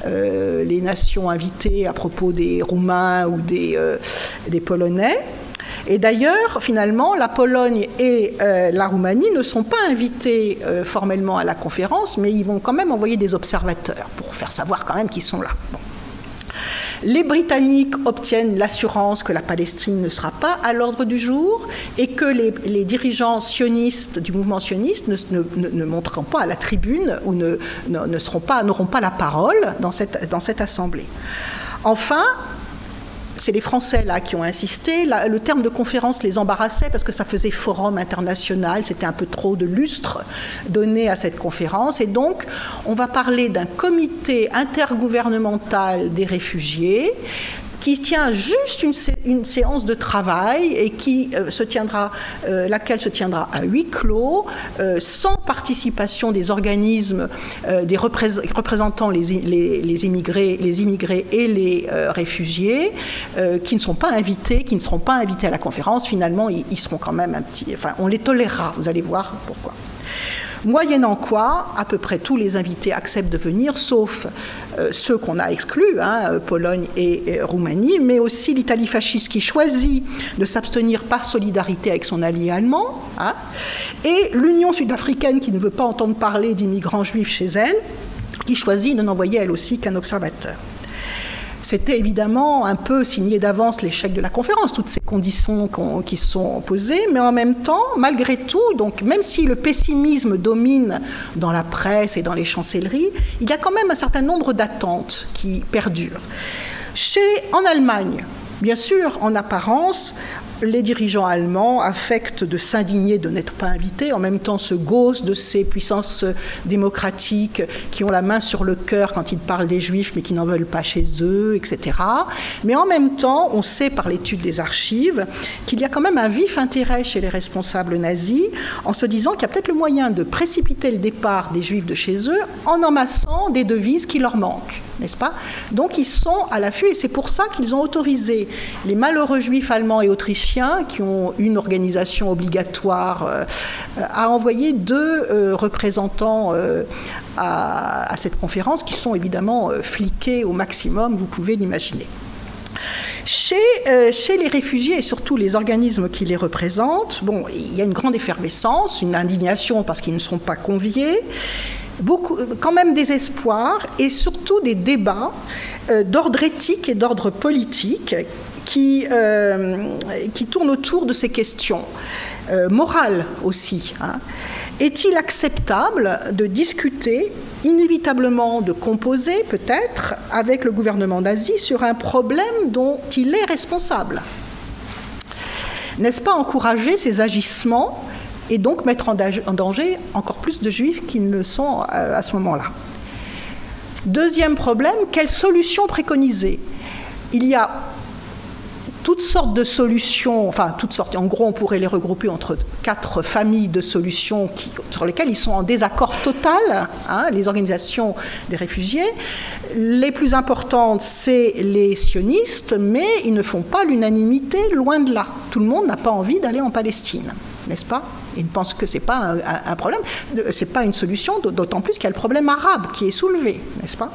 les nations invitées à propos des Roumains ou des Polonais. Et d'ailleurs, finalement, la Pologne et la Roumanie ne sont pas invités formellement à la conférence, mais ils vont quand même envoyer des observateurs pour faire savoir quand même qu'ils sont là. Bon. Les Britanniques obtiennent l'assurance que la Palestine ne sera pas à l'ordre du jour et que les dirigeants sionistes du mouvement sioniste ne monteront pas à la tribune ou n'auront pas la parole dans cette assemblée. Enfin, c'est les Français là qui ont insisté. Le terme de conférence les embarrassait parce que ça faisait forum international, c'était un peu trop de lustre donné à cette conférence. Et donc, on va parler d'un comité intergouvernemental des réfugiés qui tient juste une séance de travail et laquelle se tiendra à huis clos, sans participation des organismes, des représentant les immigrés et les réfugiés, qui ne seront pas invités à la conférence. Finalement, ils seront quand même on les tolérera, vous allez voir pourquoi. Moyennant quoi, à peu près tous les invités acceptent de venir, sauf ceux qu'on a exclus, Pologne et Roumanie, mais aussi l'Italie fasciste qui choisit de s'abstenir par solidarité avec son allié allemand, et l'Union sud-africaine qui ne veut pas entendre parler d'immigrants juifs chez elle, qui choisit de n'envoyer elle aussi qu'un observateur. C'était évidemment un peu signé d'avance l'échec de la conférence, toutes ces conditions qui sont posées, mais en même temps, malgré tout, donc même si le pessimisme domine dans la presse et dans les chancelleries, il y a quand même un certain nombre d'attentes qui perdurent. En Allemagne, bien sûr, en apparence, les dirigeants allemands affectent de s'indigner de n'être pas invités, en même temps se gaussent de ces puissances démocratiques qui ont la main sur le cœur quand ils parlent des Juifs mais qui n'en veulent pas chez eux, etc. Mais en même temps, on sait par l'étude des archives qu'il y a quand même un vif intérêt chez les responsables nazis en se disant qu'il y a peut-être le moyen de précipiter le départ des Juifs de chez eux en amassant des devises qui leur manquent, n'est-ce pas? Donc ils sont à l'affût et c'est pour ça qu'ils ont autorisé les malheureux Juifs allemands et autrichiens qui ont une organisation obligatoire à envoyer 2 représentants à cette conférence qui sont évidemment fliqués au maximum, vous pouvez l'imaginer. Chez les réfugiés et surtout les organismes qui les représentent, bon, il y a une grande effervescence, une indignation parce qu'ils ne sont pas conviés, quand même des espoirs et surtout des débats d'ordre éthique et d'ordre politique qui tournent autour de ces questions morales aussi. Est-il acceptable de discuter, inévitablement de composer peut-être, avec le gouvernement nazi sur un problème dont il est responsable? N'est-ce pas encourager ces agissements et donc mettre en danger encore plus de Juifs qui ne le sont à ce moment-là? Deuxième problème, quelle solution préconiser? Il y a toutes sortes de solutions, enfin toutes sortes, en gros on pourrait les regrouper entre 4 familles de solutions sur lesquelles ils sont en désaccord total, les organisations des réfugiés. Les plus importantes, c'est les sionistes, mais ils ne font pas l'unanimité, loin de là. Tout le monde n'a pas envie d'aller en Palestine, n'est-ce pas? Ils pensent que ce n'est pas un problème, ce n'est pas une solution, d'autant plus qu'il y a le problème arabe qui est soulevé, n'est-ce pas?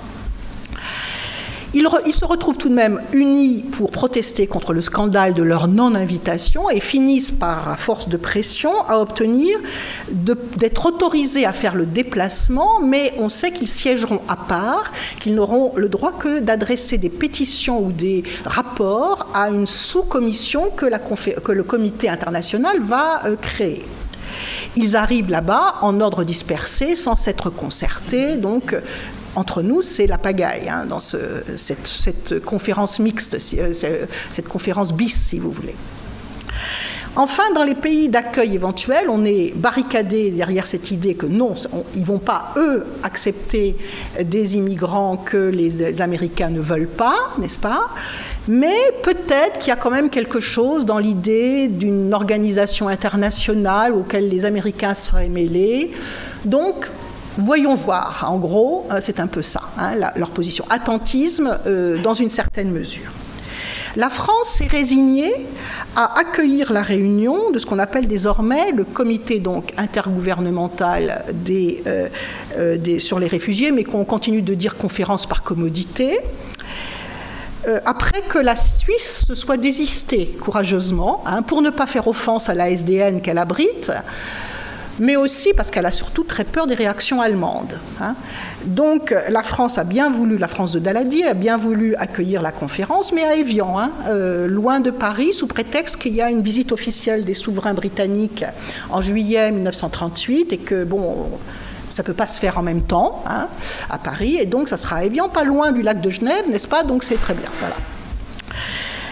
Ils se retrouvent tout de même unis pour protester contre le scandale de leur non-invitation et finissent par, à force de pression, à obtenir d'être autorisés à faire le déplacement, mais on sait qu'ils siégeront à part, qu'ils n'auront le droit que d'adresser des pétitions ou des rapports à une sous-commission que le comité international va créer. Ils arrivent là-bas en ordre dispersé, sans s'être concertés, donc entre nous, c'est la pagaille dans cette conférence mixte, cette conférence bis, si vous voulez. Enfin, dans les pays d'accueil éventuels, on est barricadé derrière cette idée que non, ils ne vont pas, eux, accepter des immigrants que les Américains ne veulent pas, n'est-ce pas? Mais peut-être qu'il y a quand même quelque chose dans l'idée d'une organisation internationale auquel les Américains seraient mêlés. Donc, voyons voir, en gros, c'est un peu ça, leur position. Attentisme dans une certaine mesure. La France s'est résignée à accueillir la réunion de ce qu'on appelle désormais le comité donc, intergouvernemental sur les réfugiés, mais qu'on continue de dire conférence par commodité, après que la Suisse se soit désistée courageusement, pour ne pas faire offense à la SDN qu'elle abrite, mais aussi parce qu'elle a surtout très peur des réactions allemandes. Donc la France de Daladier a bien voulu accueillir la conférence, mais à Évian, loin de Paris, sous prétexte qu'il y a une visite officielle des souverains britanniques en juillet 1938 et que, bon, ça ne peut pas se faire en même temps à Paris, et donc ça sera à Évian, pas loin du lac de Genève, n'est-ce pas? Donc c'est très bien, voilà.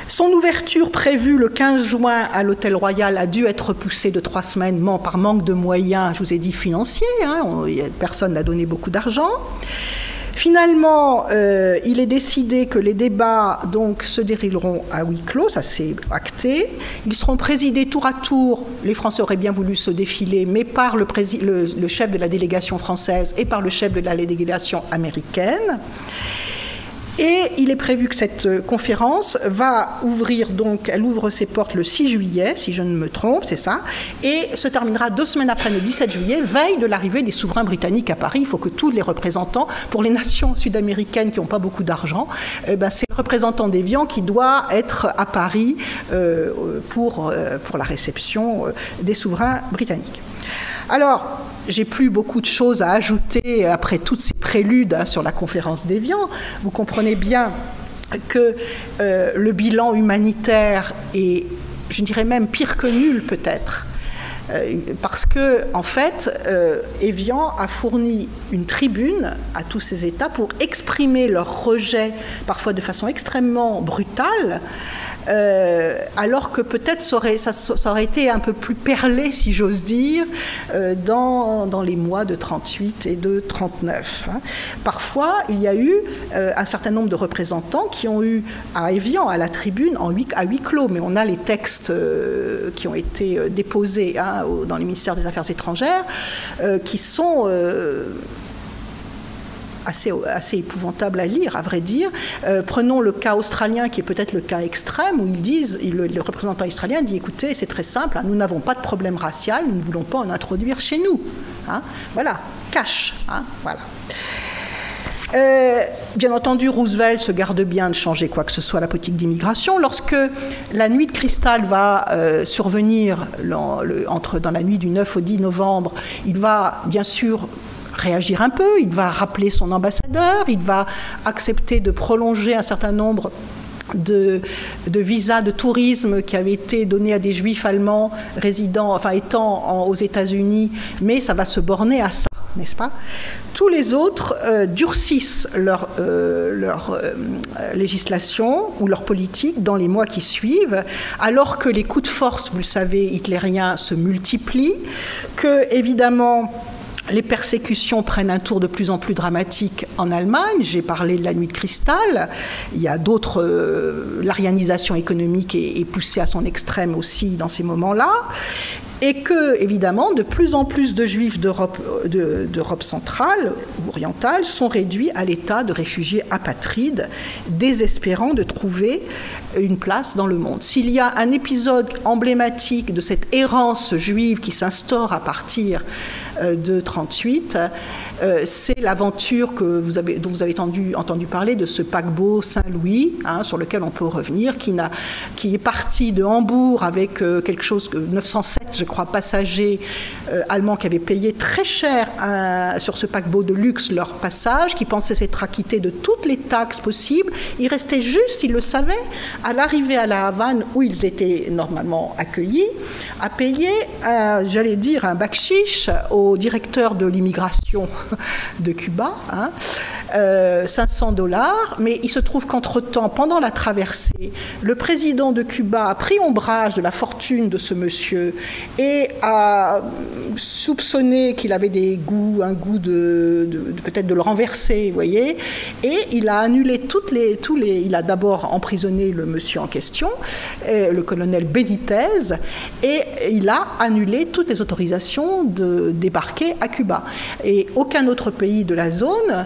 Son ouverture prévue le 15 juin à l'Hôtel Royal a dû être repoussée de 3 semaines par manque de moyens, je vous ai dit, financiers. Personne n'a donné beaucoup d'argent. Finalement, il est décidé que les débats donc, se dérouleront à huis clos, ça c'est acté. Ils seront présidés tour à tour, les Français auraient bien voulu se défiler, mais par le chef de la délégation française et par le chef de la délégation américaine. Et il est prévu que cette conférence va ouvrir, donc, elle ouvre ses portes le 6 juillet, si je ne me trompe, c'est ça, et se terminera 2 semaines après, le 17 juillet, veille de l'arrivée des souverains britanniques à Paris. Il faut que tous les représentants, pour les nations sud-américaines qui n'ont pas beaucoup d'argent, c'est le représentant d'Évian qui doit être à Paris pour la réception des souverains britanniques. Alors, j'ai plus beaucoup de choses à ajouter après toutes ces préludes sur la conférence d'Évian. Vous comprenez bien que le bilan humanitaire est, je dirais même pire que nul peut-être. Parce que, en fait, Évian a fourni une tribune à tous ces États pour exprimer leur rejet, parfois de façon extrêmement brutale, alors que peut-être ça aurait été un peu plus perlé, si j'ose dire, dans les mois de 38 et de 39. Parfois, il y a eu un certain nombre de représentants qui ont eu à Évian, à la tribune, à huis clos, mais on a les textes qui ont été déposés dans les ministères des Affaires étrangères, qui sont assez épouvantable à lire, à vrai dire. Prenons le cas australien, qui est peut-être le cas extrême, où ils disent, le représentant australien dit, écoutez, c'est très simple, nous n'avons pas de problème racial, nous ne voulons pas en introduire chez nous. Voilà, cash. Voilà. Bien entendu, Roosevelt se garde bien de changer quoi que ce soit à la politique d'immigration. Lorsque la nuit de cristal va survenir dans la nuit du 9 au 10 novembre, il va bien sûr réagir un peu, il va rappeler son ambassadeur, il va accepter de prolonger un certain nombre de visas de tourisme qui avaient été donnés à des juifs allemands étant aux États-Unis, mais ça va se borner à ça, n'est-ce pas? Tous les autres durcissent leur législation ou leur politique dans les mois qui suivent, alors que les coups de force, vous le savez, hitlériens se multiplient, que, évidemment, les persécutions prennent un tour de plus en plus dramatique en Allemagne. J'ai parlé de la nuit de cristal. Il y a d'autres... l'arianisation économique est poussée à son extrême aussi dans ces moments-là. Et que, évidemment, de plus en plus de juifs d'Europe centrale ou orientale sont réduits à l'état de réfugiés apatrides, désespérant de trouver une place dans le monde. S'il y a un épisode emblématique de cette errance juive qui s'instaure à partir de 1938, c'est l'aventure dont vous avez entendu parler, de ce paquebot Saint-Louis, sur lequel on peut revenir, qui est parti de Hambourg avec quelque chose que 907, je crois, passagers allemands qui avaient payé très cher sur ce paquebot de luxe leur passage, qui pensaient s'être acquittés de toutes les taxes possibles. Il restait juste, ils le savaient, à l'arrivée à la Havane, où ils étaient normalement accueillis, à payer, j'allais dire, un bakchiche au directeur de l'immigration de Cuba, $500, mais il se trouve qu'entre-temps, pendant la traversée, le président de Cuba a pris ombrage de la fortune de ce monsieur et a soupçonné qu'il avait un goût peut-être de le renverser, vous voyez, et il a annulé il a d'abord emprisonné le monsieur en question, le colonel Benitez, et il a annulé toutes les autorisations de débarquer à Cuba. Et aucun autre pays de la zone,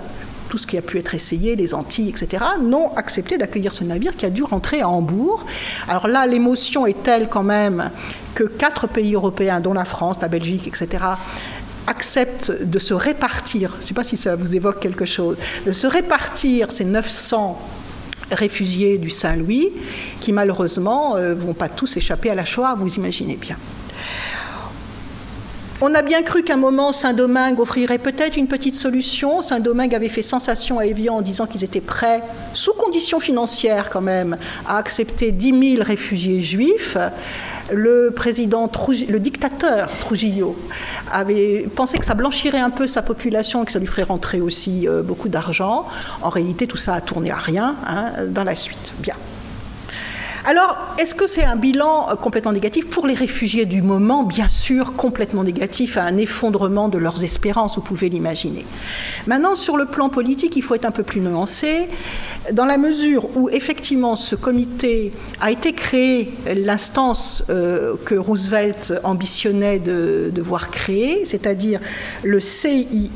tout ce qui a pu être essayé, les Antilles, etc., n'ont accepté d'accueillir ce navire qui a dû rentrer à Hambourg. Alors là, l'émotion est telle quand même que 4 pays européens, dont la France, la Belgique, etc., acceptent de se répartir, je ne sais pas si ça vous évoque quelque chose, de se répartir ces 900 réfugiés du Saint-Louis, qui malheureusement ne vont pas tous échapper à la Shoah, vous imaginez bien. On a bien cru qu'à un moment, Saint-Domingue offrirait peut-être une petite solution. Saint-Domingue avait fait sensation à Évian en disant qu'ils étaient prêts, sous conditions financières quand même, à accepter 10 000 réfugiés juifs. Le dictateur Trujillo avait pensé que ça blanchirait un peu sa population et que ça lui ferait rentrer aussi beaucoup d'argent. En réalité, tout ça a tourné à rien dans la suite. Bien. Alors, est-ce que c'est un bilan complètement négatif? Pour les réfugiés du moment, bien sûr, complètement négatif, à un effondrement de leurs espérances, vous pouvez l'imaginer. Maintenant, sur le plan politique, il faut être un peu plus nuancé, dans la mesure où, effectivement, ce comité a été créé, l'instance que Roosevelt ambitionnait de voir créer, c'est-à-dire le CIR,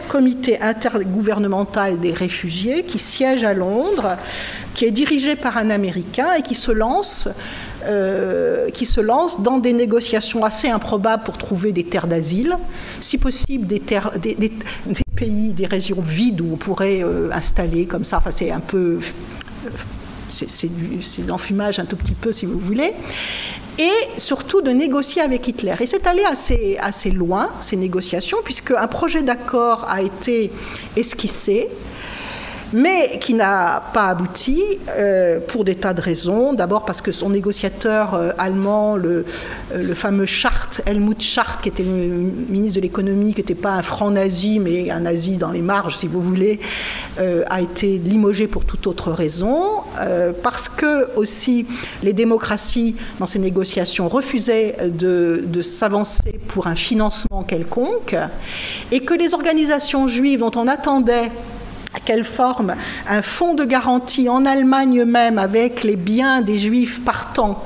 Comité intergouvernemental des réfugiés, qui siège à Londres, qui est dirigé par un Américain et qui se lance dans des négociations assez improbables pour trouver des terres d'asile, si possible des pays, des régions vides où on pourrait installer comme ça. Enfin, c'est un peu... C'est de l'enfumage un tout petit peu, si vous voulez. Et surtout de négocier avec Hitler. Et c'est allé assez loin, ces négociations, puisqu'un projet d'accord a été esquissé. mais qui n'a pas abouti pour des tas de raisons. D'abord parce que son négociateur allemand, le fameux Schacht, Helmut Schacht, qui était le ministre de l'économie, qui n'était pas un franc nazi, mais un nazi dans les marges, si vous voulez, a été limogé pour toute autre raison. Parce que aussi les démocraties, dans ces négociations, refusaient de s'avancer pour un financement quelconque, et que les organisations juives dont on attendait qu'elles forment un fonds de garantie en Allemagne même avec les biens des Juifs partants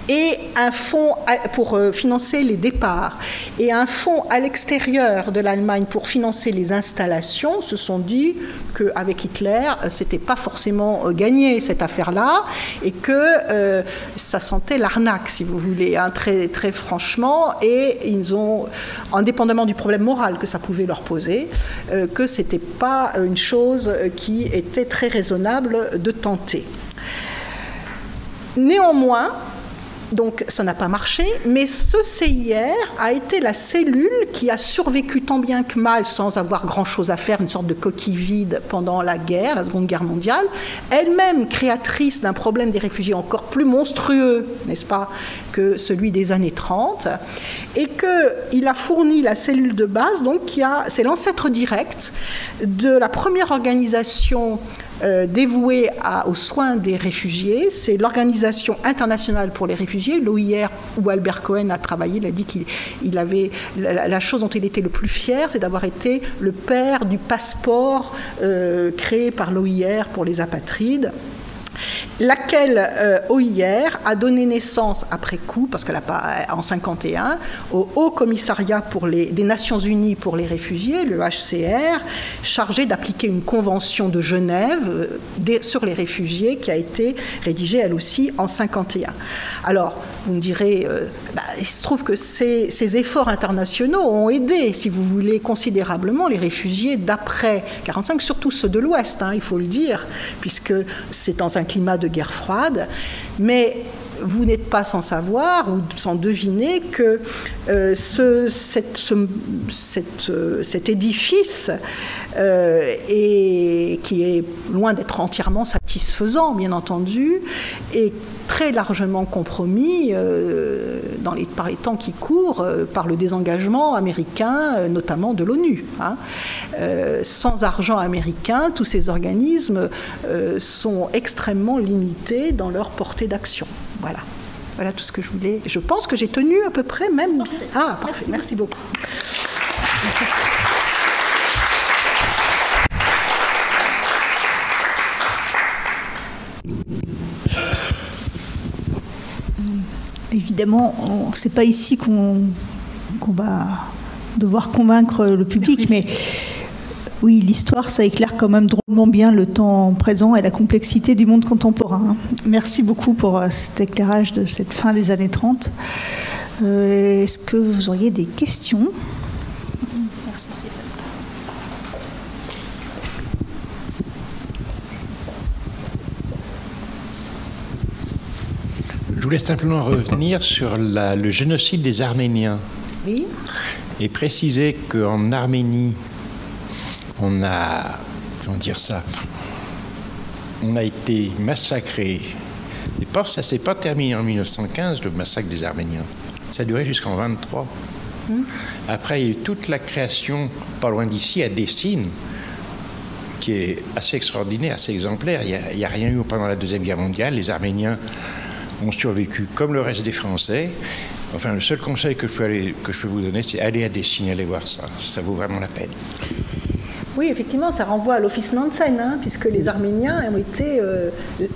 et un fonds pour financer les départs et un fonds à l'extérieur de l'Allemagne pour financer les installations, se sont dit qu'avec Hitler, c'était pas forcément gagné cette affaire-là et que ça sentait l'arnaque, si vous voulez, hein, très, très franchement, et ils ont, indépendamment du problème moral que ça pouvait leur poser, que c'était pas une chose qui était très raisonnable de tenter. Néanmoins, donc ça n'a pas marché, mais ce CIR a été la cellule qui a survécu tant bien que mal sans avoir grand-chose à faire, une sorte de coquille vide pendant la guerre, la Seconde Guerre mondiale, elle-même créatrice d'un problème des réfugiés encore plus monstrueux, n'est-ce pas, que celui des années 30, et qu'il a fourni la cellule de base, donc c'est l'ancêtre direct de la première organisation dévouée aux soins des réfugiés. C'est l'Organisation internationale pour les réfugiés, l'OIR, où Albert Cohen a travaillé. Il a dit qu'il avait la chose dont il était le plus fier, c'est d'avoir été le père du passeport créé par l'OIR pour les apatrides, laquelle OIR a donné naissance après coup, parce qu'elle n'a pas en 1951, au Haut Commissariat des Nations Unies pour les réfugiés, le HCR, chargé d'appliquer une convention de Genève sur les réfugiés qui a été rédigée elle aussi en 1951. Alors, vous me direz, il se trouve que ces efforts internationaux ont aidé, si vous voulez, considérablement les réfugiés d'après 1945, surtout ceux de l'Ouest, hein, il faut le dire, puisque c'est dans un climat de guerre froide, mais vous n'êtes pas sans savoir ou sans deviner que cet édifice, qui est loin d'être entièrement satisfaisant, bien entendu, est très largement compromis par les temps qui courent, par le désengagement américain, notamment de l'ONU. Hein. Sans argent américain, tous ces organismes sont extrêmement limités dans leur portée d'action. Voilà. Voilà tout ce que je voulais. Je pense que j'ai tenu à peu près même... Parfait. Ah, parfait. Merci beaucoup. Évidemment, ce n'est pas ici qu'on va devoir convaincre le public, mais oui, l'histoire, ça éclaire quand même drôlement bien le temps présent et la complexité du monde contemporain. Merci beaucoup pour cet éclairage de cette fin des années 30. Est-ce que vous auriez des questions ? Merci Stéphane. Je voulais simplement revenir sur le génocide des Arméniens. Oui. Et préciser qu'en Arménie, on a été massacré. Et ça ne s'est pas terminé en 1915, le massacre des Arméniens. Ça a duré jusqu'en 1923. Après, il y a eu toute la création, pas loin d'ici, à Dessine, qui est assez extraordinaire, assez exemplaire. Il n'y a rien eu pendant la Deuxième Guerre mondiale. Les Arméniens ont survécu comme le reste des Français. Enfin, le seul conseil que je peux vous donner, c'est aller à Dessine, aller voir ça. Ça vaut vraiment la peine. Oui, effectivement, ça renvoie à l'Office Nansen, hein, puisque les Arméniens ont été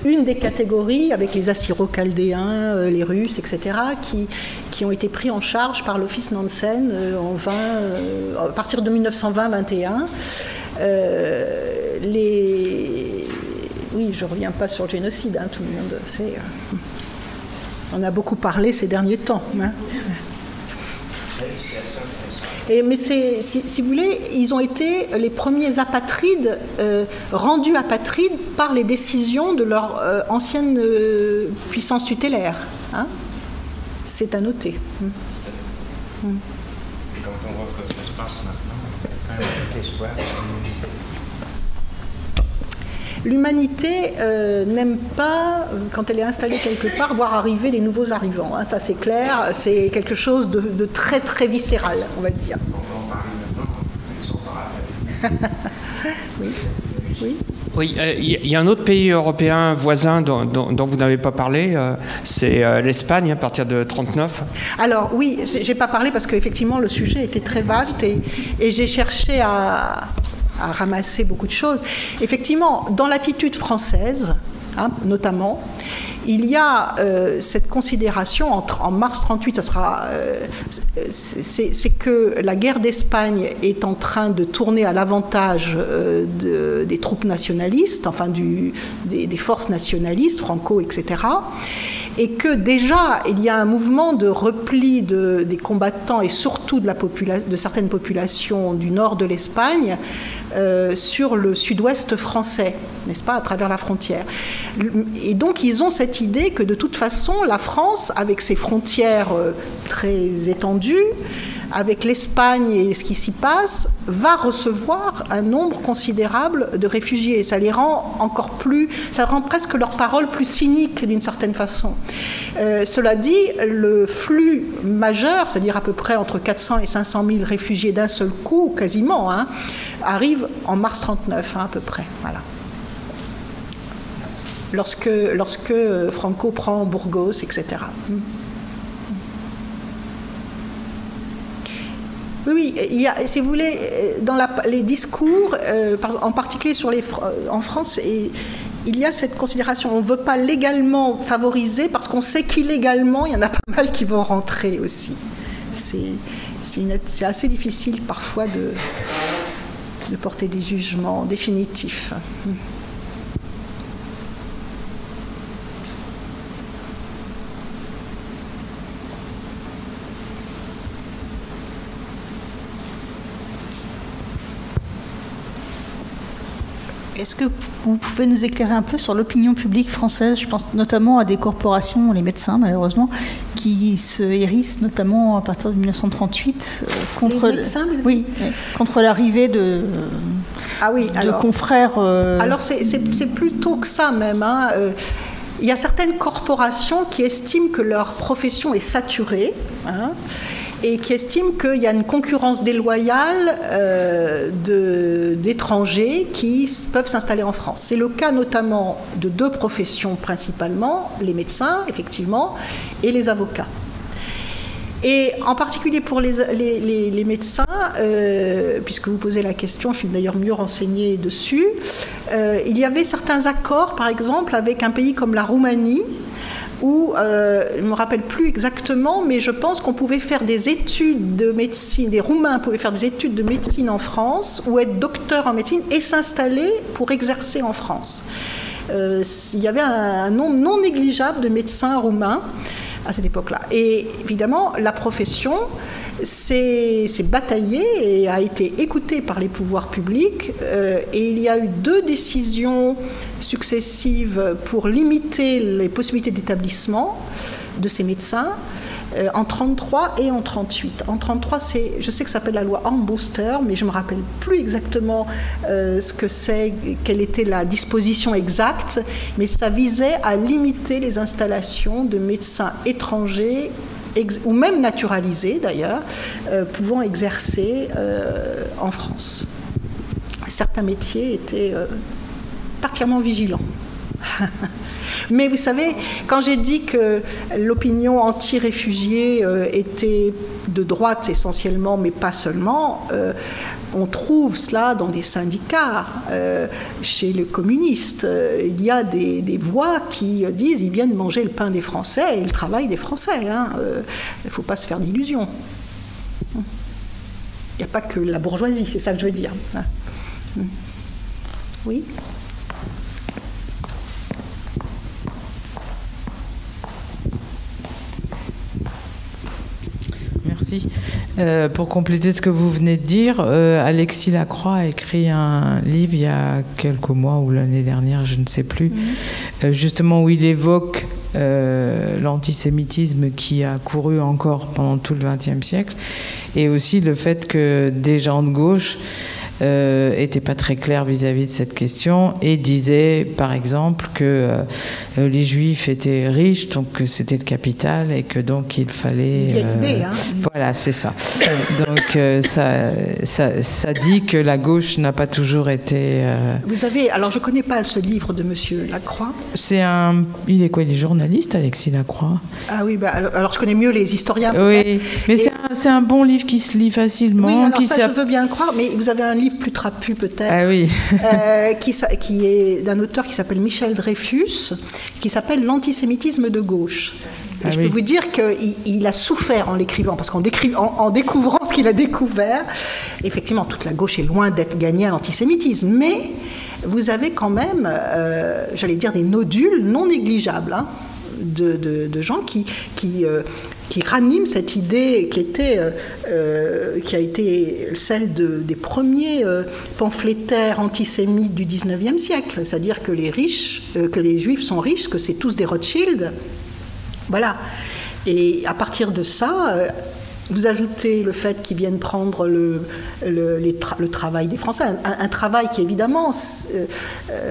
une des catégories, avec les Assyro-Chaldéens, les Russes, etc., qui ont été pris en charge par l'Office Nansen à partir de 1920-21. Oui, je ne reviens pas sur le génocide, hein, tout le monde sait. On a beaucoup parlé ces derniers temps. Hein. Mais si vous voulez, ils ont été les premiers apatrides, rendus apatrides par les décisions de leur ancienne puissance tutélaire. Hein. C'est à noter. Et quand on voit comment ça se passe maintenant, il y a quand même un espoir. l'humanité n'aime pas, quand elle est installée quelque part, voir arriver les nouveaux arrivants. Hein, ça, c'est clair. C'est quelque chose de très, très viscéral, on va dire. Oui. Oui. Oui, il y a un autre pays européen voisin dont vous n'avez pas parlé, c'est l'Espagne à partir de 1939. Alors oui, j'ai pas parlé parce qu'effectivement le sujet était très vaste et j'ai cherché à ramasser beaucoup de choses. Effectivement, dans l'attitude française, hein, notamment, il y a cette considération en mars 1938, c'est que la guerre d'Espagne est en train de tourner à l'avantage des troupes nationalistes, enfin des forces nationalistes, Franco, etc. Et que déjà il y a un mouvement de repli des combattants et surtout de certaines populations du nord de l'Espagne sur le sud-ouest français, n'est-ce pas, à travers la frontière. Et donc ils ont cette idée que de toute façon la France, avec ses frontières très étendues, avec l'Espagne et ce qui s'y passe, va recevoir un nombre considérable de réfugiés. Ça les rend encore plus, ça rend presque leur parole plus cynique d'une certaine façon. Cela dit, le flux majeur, c'est-à-dire à peu près entre 400 et 500 000 réfugiés d'un seul coup, quasiment, hein, arrive en mars 1939, hein, à peu près. Voilà. Lorsque Franco prend Burgos, etc. Oui, il y a, si vous voulez, dans les discours, en particulier en France, il y a cette considération. On ne veut pas légalement favoriser parce qu'on sait qu'illégalement, il y en a pas mal qui vont rentrer aussi. C'est assez difficile parfois de porter des jugements définitifs. Est-ce que vous pouvez nous éclairer un peu sur l'opinion publique française? Je pense notamment à des corporations, les médecins malheureusement, qui se hérissent notamment à partir de 1938 contre, contre l'arrivée de confrères. Alors c'est plus tôt que ça même. Hein. Il y a certaines corporations qui estiment que leur profession est saturée. Hein, et qui estiment qu'il y a une concurrence déloyale d'étrangers qui peuvent s'installer en France. C'est le cas notamment de deux professions principalement, les médecins, effectivement, et les avocats. Et en particulier pour les médecins, puisque vous posez la question, je suis d'ailleurs mieux renseignée dessus, il y avait certains accords, par exemple, avec un pays comme la Roumanie, où, je ne me rappelle plus exactement, mais je pense qu'on pouvait faire des études de médecine, des Roumains pouvaient faire des études de médecine en France, ou être docteur en médecine, et s'installer pour exercer en France. Il y avait un nombre non négligeable de médecins roumains à cette époque-là. Et évidemment, la profession s'est bataillée et a été écoutée par les pouvoirs publics. Et il y a eu 2 décisions successives pour limiter les possibilités d'établissement de ces médecins en 1933 et en 1938. En 1933, je sais que ça s'appelle la loi Armbruster, mais je ne me rappelle plus exactement ce que c'est, quelle était la disposition exacte, mais ça visait à limiter les installations de médecins étrangers ou même naturalisés d'ailleurs, pouvant exercer en France. Certains métiers étaient particulièrement vigilants. Mais vous savez, quand j'ai dit que l'opinion anti-réfugiés était de droite essentiellement, mais pas seulement, on trouve cela dans des syndicats, chez les communistes. Il y a des voix qui disent ils viennent manger le pain des Français et le travail des Français. Hein. Il ne faut pas se faire d'illusions. Il n'y a pas que la bourgeoisie, c'est ça que je veux dire. Oui ? Merci. Pour compléter ce que vous venez de dire, Alexis Lacroix a écrit un livre il y a quelques mois ou l'année dernière, je ne sais plus, justement où il évoque l'antisémitisme qui a couru encore pendant tout le XXe siècle et aussi le fait que des gens de gauche n'était pas très clair vis-à-vis de cette question et disait, par exemple, que les Juifs étaient riches, donc que c'était le capital et que donc il fallait... l'idée, hein. Voilà, c'est ça. Donc ça dit que la gauche n'a pas toujours été... Vous avez... Alors, je ne connais pas ce livre de Monsieur Lacroix. Il est quoi? Il est journaliste, Alexis Lacroix? Ah oui, alors je connais mieux les historiens. Oui, mais c'est un bon livre qui se lit facilement. Oui, alors ça, je veux bien le croire, mais vous avez un livre plus trapu peut-être, ah oui. qui est d'un auteur qui s'appelle Michel Dreyfus, qui s'appelle L'antisémitisme de gauche. Et je peux vous dire qu'il a souffert en l'écrivant, parce qu'en découvrant ce qu'il a découvert, effectivement, toute la gauche est loin d'être gagnée à l'antisémitisme, mais vous avez quand même, j'allais dire, des nodules non négligeables, hein, de gens qui raniment cette idée qui a été celle des premiers pamphlétaires antisémites du 19e siècle, c'est-à-dire que que les Juifs sont riches, que c'est tous des Rothschild. Voilà. Et à partir de ça, vous ajoutez le fait qu'ils viennent prendre le travail des Français, un travail qui évidemment,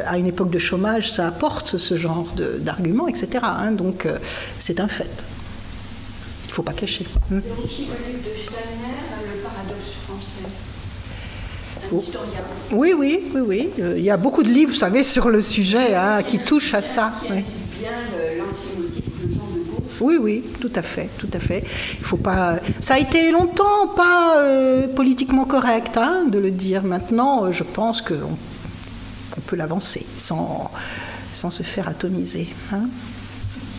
à une époque de chômage, ça apporte ce genre d'arguments, etc. Hein, donc c'est un fait. Il ne faut pas cacher. Il y a aussi le livre de Steiner, Le paradoxe français. Un historien. Oui. Il y a beaucoup de livres, vous savez, sur le sujet, hein, qui touchent à ça. Qui applique bien l'antisémitisme de gens de gauche. Oui, tout à fait. Il faut pas. Ça a été longtemps pas politiquement correct, hein, de le dire. Maintenant, je pense qu'on peut l'avancer sans se faire atomiser. Hein.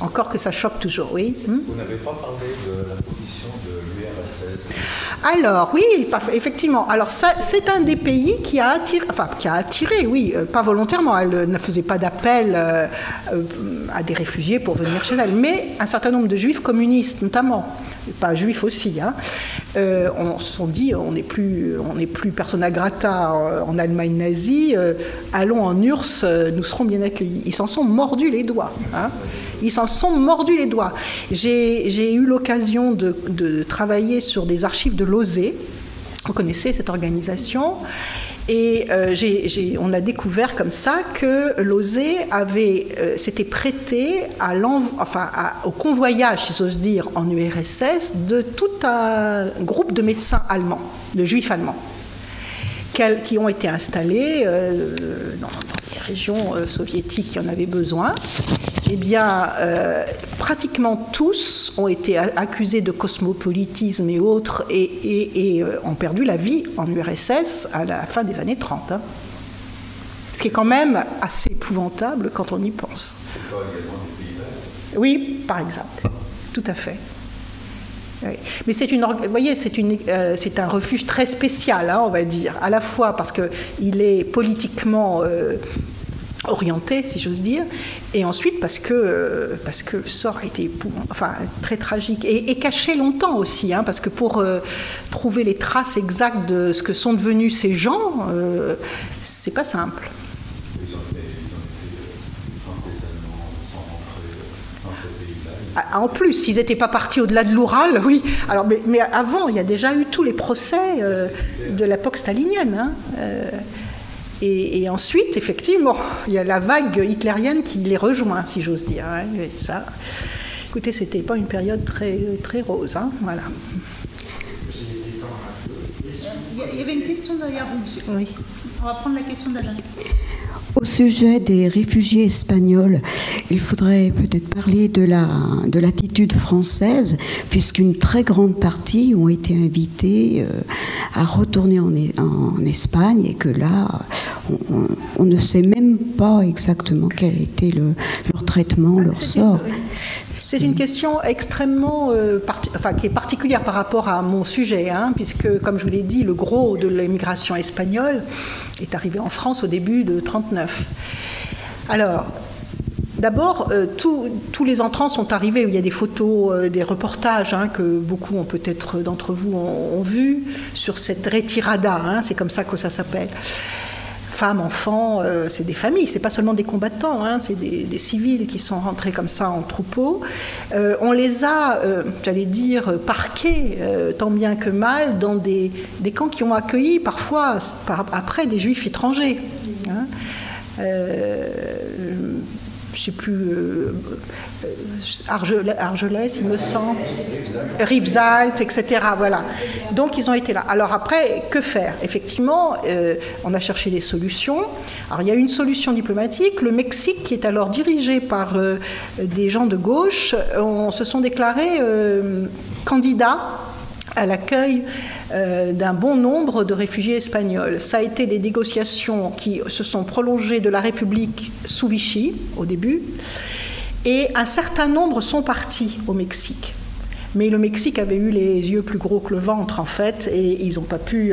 Encore que ça choque toujours, oui. Vous n'avez pas parlé de la position de l'URSS. Alors, oui, effectivement. Alors, ça, c'est un des pays qui a attiré, oui, pas volontairement. Elle ne faisait pas d'appel à des réfugiés pour venir chez elle, mais un certain nombre de juifs communistes, notamment, pas juifs aussi, hein, on se sont dit, on n'est plus persona grata en Allemagne nazie, allons en URSS, nous serons bien accueillis. Ils s'en sont mordus les doigts, hein. Ils s'en sont mordus les doigts. J'ai eu l'occasion de travailler sur des archives de l'OSE. Vous connaissez cette organisation. Et on a découvert comme ça que l'OSE s'était prêté au convoyage, si j'ose dire, en URSS de tout un groupe de médecins allemands, de juifs allemands, qui ont été installés dans les régions soviétiques qui en avaient besoin. Eh bien, pratiquement tous ont été accusés de cosmopolitisme et autres et ont perdu la vie en URSS à la fin des années 30. Hein. Ce qui est quand même assez épouvantable quand on y pense. C'est pas également des pays verts ? Oui, par exemple. Tout à fait. Oui. Mais vous voyez, c'est un refuge très spécial, hein, on va dire, à la fois parce qu'il est politiquement orienté, si j'ose dire, et ensuite parce que le sort a été très tragique et caché longtemps aussi, hein, parce que pour trouver les traces exactes de ce que sont devenus ces gens, c'est pas simple. Ils ont été emprisonnés sans rentrer dans ces pays-là. En plus, s'ils n'étaient pas partis au-delà de l'Oural, oui. Alors, mais avant, il y a déjà eu tous les procès de l'époque stalinienne. Hein, et ensuite, effectivement, il y a la vague hitlérienne qui les rejoint, si j'ose dire. Hein, et ça, écoutez, c'était pas une période très, très rose. Hein, voilà. Il y avait une question derrière vous. Oui. On va prendre la question d'Alain. Au sujet des réfugiés espagnols, il faudrait peut-être parler de l'attitude française, puisqu'une très grande partie ont été invités à retourner en Espagne, et que là, on ne sait même pas exactement quel était leur traitement, leur sort. C'est une question extrêmement, qui est particulière par rapport à mon sujet, hein, puisque, comme je vous l'ai dit, le gros de l'immigration espagnole est arrivé en France au début de 1939. Alors, d'abord, tous les entrants sont arrivés. Il y a des photos, des reportages, hein, que beaucoup peut-être d'entre vous ont vu sur cette retirada, hein, c'est comme ça que ça s'appelle. femmes, enfants, c'est des familles, c'est pas seulement des combattants, hein, c'est des civils qui sont rentrés comme ça en troupeau. On les a, j'allais dire, parqués, tant bien que mal, dans des camps qui ont accueilli parfois, après, des juifs étrangers. Hein. Je ne sais plus, Argelès, il me semble, Rivesaltes, etc. Voilà. Donc, ils ont été là. Alors après, que faire? Effectivement, on a cherché des solutions. Alors, il y a une solution diplomatique. Le Mexique, qui est alors dirigé par des gens de gauche, se sont déclarés candidats à l'accueil d'un bon nombre de réfugiés espagnols. Ça a été des négociations qui se sont prolongées de la République sous Vichy, au début, et un certain nombre sont partis au Mexique. Mais le Mexique avait eu les yeux plus gros que le ventre, en fait, et ils n'ont pas pu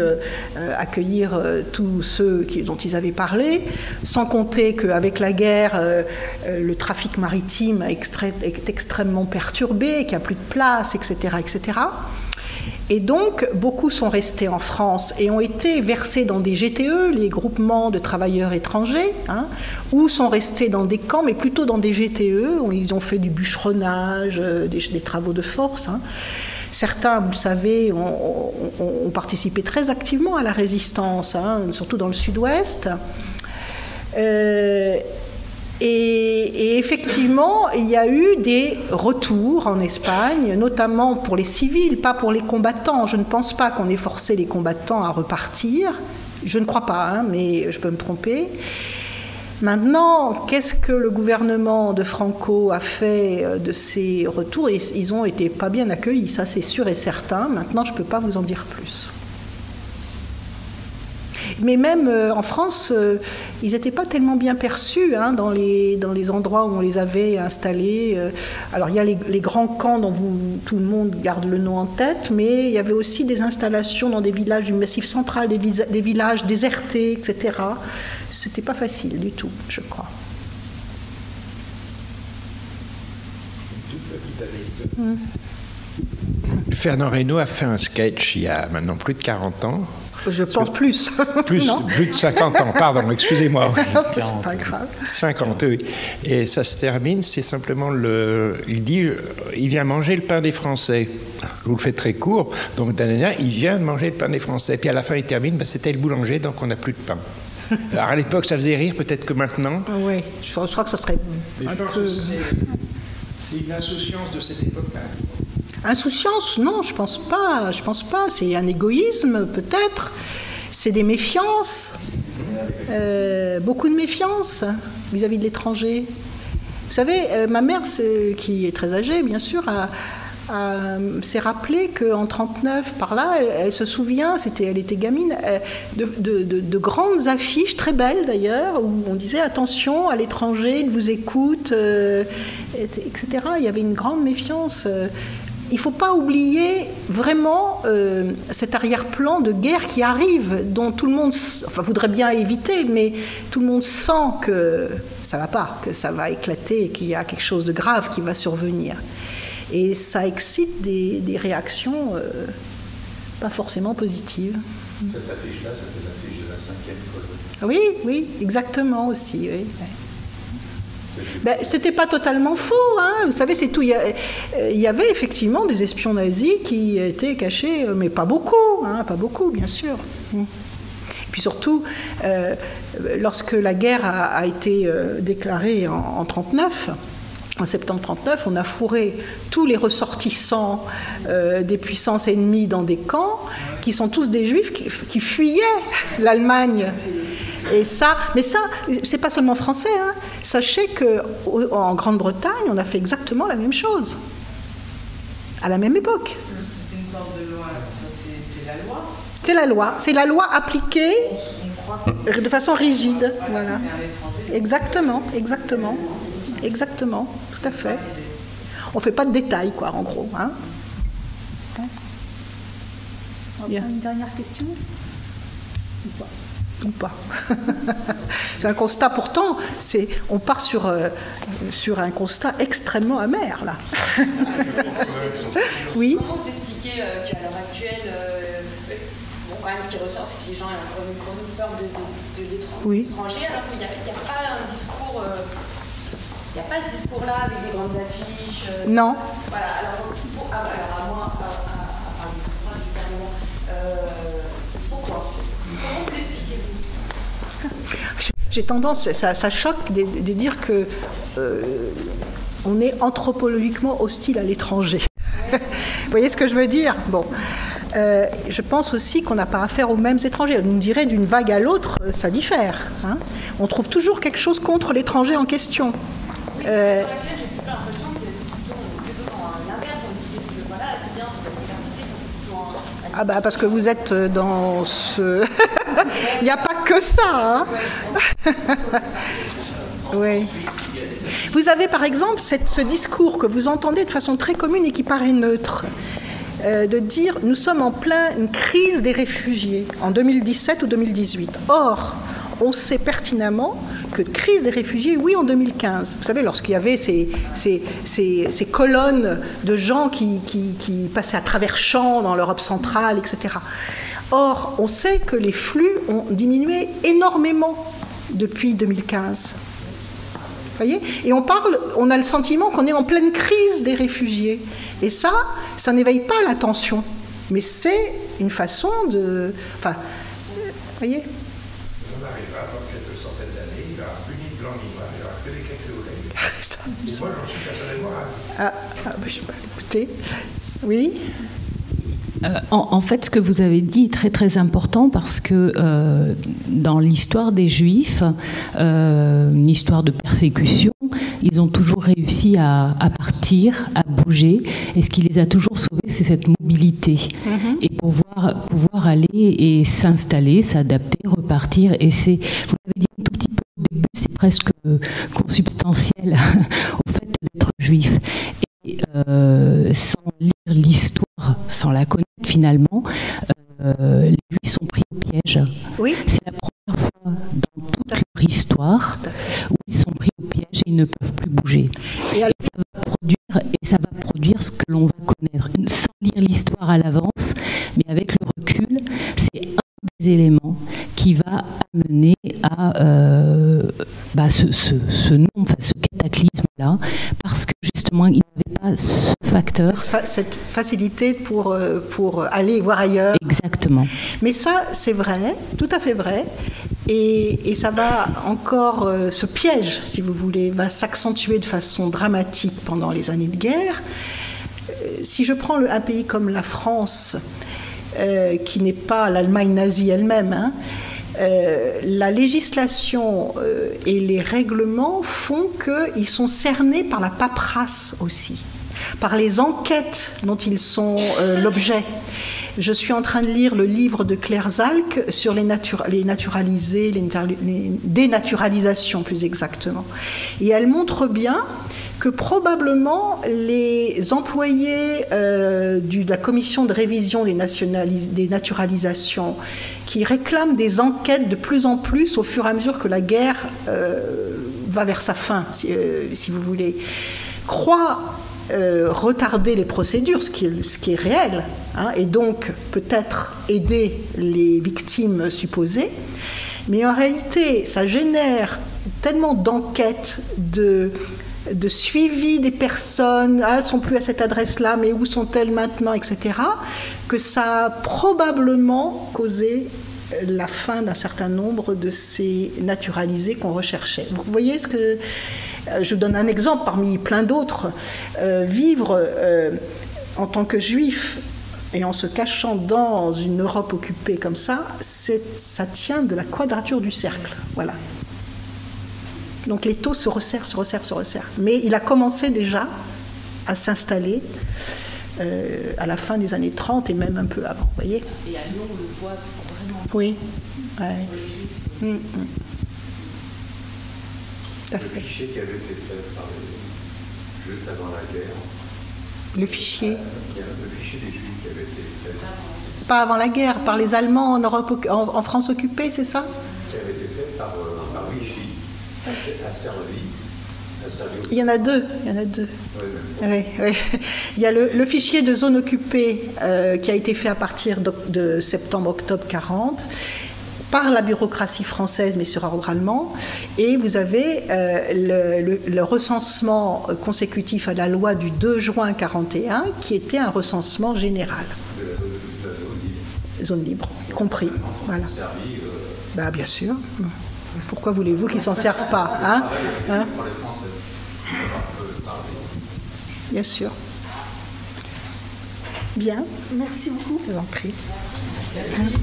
accueillir tous ceux dont ils avaient parlé, sans compter qu'avec la guerre, le trafic maritime est extrêmement perturbé, qu'il n'y a plus de place, etc., etc. Et donc, beaucoup sont restés en France et ont été versés dans des GTE, les groupements de travailleurs étrangers, hein, ou sont restés dans des camps, mais plutôt dans des GTE, où ils ont fait du bûcheronnage, des travaux de force. Hein. Certains, vous le savez, ont participé très activement à la résistance, hein, surtout dans le sud-ouest. Et effectivement, il y a eu des retours en Espagne, notamment pour les civils, pas pour les combattants. Je ne pense pas qu'on ait forcé les combattants à repartir. Je ne crois pas, hein, mais je peux me tromper. Maintenant, qu'est-ce que le gouvernement de Franco a fait de ces retours? Ils ont été pas bien accueillis, ça c'est sûr et certain. Maintenant, je ne peux pas vous en dire plus. Mais même en France, ils n'étaient pas tellement bien perçus, hein, dans les endroits où on les avait installés. Alors il y a les grands camps dont tout le monde garde le nom en tête, mais il y avait aussi des installations dans des villages du Massif central, des villages désertés, etc. C'était pas facile du tout, je crois. Une toute petite anecdote. Fernand Reynaud a fait un sketch il y a maintenant plus de 40 ans. Je pense plus. Plus de 50 ans, pardon, excusez-moi. C'est pas grave. 50, oui. Et ça se termine, c'est simplement il dit, il vient manger le pain des Français. Je vous le fais très court. Donc, il vient de manger le pain des Français. Puis à la fin, il termine, c'était le boulanger, donc on n'a plus de pain. Alors à l'époque, ça faisait rire, peut-être que maintenant. Oui, je crois que ça serait un peu... C'est une insouciance de cette époque-là. Insouciance, non, je pense pas. C'est un égoïsme, peut-être. C'est des méfiances. Beaucoup de méfiance vis-à-vis de l'étranger. Vous savez, ma mère, qui est très âgée, bien sûr, s'est rappelé qu'en 1939, par là, elle se souvient, elle était gamine, de grandes affiches, très belles d'ailleurs, où on disait « Attention, à l'étranger, il vous écoute », etc. Il y avait une grande méfiance. Il ne faut pas oublier vraiment cet arrière-plan de guerre qui arrive, dont tout le monde voudrait bien éviter, mais tout le monde sent que ça ne va pas, que ça va éclater et qu'il y a quelque chose de grave qui va survenir. Et ça excite des réactions pas forcément positives. Cette affiche-là, c'était l'affiche de la 5e colonie. Oui, exactement aussi, oui. Ben, c'était pas totalement faux, hein. Vous savez, c'est tout. Il y avait effectivement des espions nazis qui étaient cachés, mais pas beaucoup, hein, pas beaucoup, bien sûr. Et puis surtout, lorsque la guerre a été déclarée en 1939, en septembre 1939, on a fourré tous les ressortissants des puissances ennemies dans des camps, qui sont tous des juifs qui fuyaient l'Allemagne. Et ça, mais ça, c'est pas seulement français, hein. Sachez qu'en Grande-Bretagne, on a fait exactement la même chose, à la même époque. C'est une sorte de loi, c'est la loi. C'est la loi appliquée de façon rigide, voilà. Exactement, tout à fait. On fait pas de détails, quoi, en gros, hein. On va prendre une dernière question ou pas. C'est un constat, pourtant, on part sur un constat extrêmement amer, là. Comment Oui. vous expliquez qu'à l'heure actuelle, bon, quand même, ce qui ressort, c'est que les gens ont une chronique peur de l'étranger, Oui. alors qu'il n'y a pas un discours. Il n'y a pas ce discours-là avec des grandes affiches. Non. Voilà, alors à moi, pourquoi? Comment vous l'expliquez-vous? J'ai tendance, ça choque de dire que on est anthropologiquement hostile à l'étranger. Vous voyez ce que je veux dire? Bon. Je pense aussi qu'on n'a pas affaire aux mêmes étrangers. On me dirait d'une vague à l'autre, ça diffère. Hein. On trouve toujours quelque chose contre l'étranger en question. J'ai plutôt l'impression que c'est plutôt dans l'inverse. On dit que voilà, c'est bien, c'est la diversité. Ah bah parce que vous êtes dans ce... Il n'y a pas que ça. Hein. Oui. Vous avez par exemple ce discours que vous entendez de façon très commune et qui paraît neutre, de dire nous sommes en pleine crise des réfugiés en 2017 ou 2018. Or, on sait pertinemment que crise des réfugiés, oui, en 2015. Vous savez, lorsqu'il y avait ces colonnes de gens qui passaient à travers champs dans l'Europe centrale, etc. Or, on sait que les flux ont diminué énormément depuis 2015. Vous voyez ? Et on a le sentiment qu'on est en pleine crise des réfugiés. Et ça n'éveille pas l'attention. Mais c'est une façon de... Enfin, vous voyez ? On arrivera dans quelques centaines d'années, il n'y aura plus ni de blanc ni noir, il n'y aura que des cafés au lait. Moi, j'en suis personnellement ravi. Écoutez, oui. En fait, ce que vous avez dit est très très important parce que dans l'histoire des Juifs, une histoire de persécution, ils ont toujours réussi à partir, à bouger, et ce qui les a toujours sauvés, c'est cette mobilité. Et pouvoir aller et s'installer, s'adapter, repartir. Et c'est, vous l'avez dit un tout petit peu au début, c'est presque consubstantiel au fait d'être juif. Et sans lire l'histoire, sans la connaître finalement, les Juifs sont pris au piège. Oui. C'est la première fois dans toute leur histoire où ils sont pris au piège et ils ne peuvent plus bouger. Et ça va produire ce que l'on va connaître. Sans lire l'histoire à l'avance, mais avec le recul, c'est un des éléments qui va amener à ce cataclysme-là, parce que justement, il n'avait pas ce facteur. Cette facilité pour aller voir ailleurs. Exactement. Mais ça, c'est vrai, tout à fait vrai. Et ça va encore, ce piège, si vous voulez, va s'accentuer de façon dramatique pendant les années de guerre. Si je prends un pays comme la France, qui n'est pas l'Allemagne nazie elle-même, hein, la législation et les règlements font qu'ils sont cernés par la paperasse aussi, par les enquêtes dont ils sont l'objet. Je suis en train de lire le livre de Claire Zalk sur les naturalisés, les dénaturalisations plus exactement. Et elle montre bien que probablement les employés de la commission de révision des naturalisations qui réclament des enquêtes de plus en plus au fur et à mesure que la guerre va vers sa fin, si vous voulez, croient retarder les procédures, ce qui est réel, hein, et donc peut-être aider les victimes supposées. Mais en réalité, ça génère tellement d'enquêtes, de suivi des personnes, elles ne sont plus à cette adresse-là, mais où sont-elles maintenant, etc., que ça a probablement causé la fin d'un certain nombre de ces naturalisés qu'on recherchait. Vous voyez ce que... Je vous donne un exemple parmi plein d'autres. Vivre en tant que juif et en se cachant dans une Europe occupée comme ça, ça tient de la quadrature du cercle. Voilà. Donc les taux se resserrent. Mais il a commencé déjà à s'installer à la fin des années 30 et même un peu avant. Vous voyez ? Et à Lyon, on le voit vraiment. Oui. Ouais. Le fichier qui avait été fait par les Juifs avant la guerre. Le fichier Le fichier des Juifs qui avait été fait. Pas avant la guerre, par les Allemands en France occupée, c'est ça ? Qui avait été fait par Vichy, a servi Il y en a deux. Oui. Il y a le fichier de zone occupée qui a été fait à partir de septembre-octobre 40 par la bureaucratie française, mais sur ordre allemand. Et vous avez le recensement consécutif à la loi du 2 juin 41, qui était un recensement général. Zone libre, compris. Voilà. Bah, bien sûr. Pourquoi voulez-vous qu'ils s'en servent pas, hein? Bien sûr. Bien. Merci beaucoup. Je vous en prie. Merci.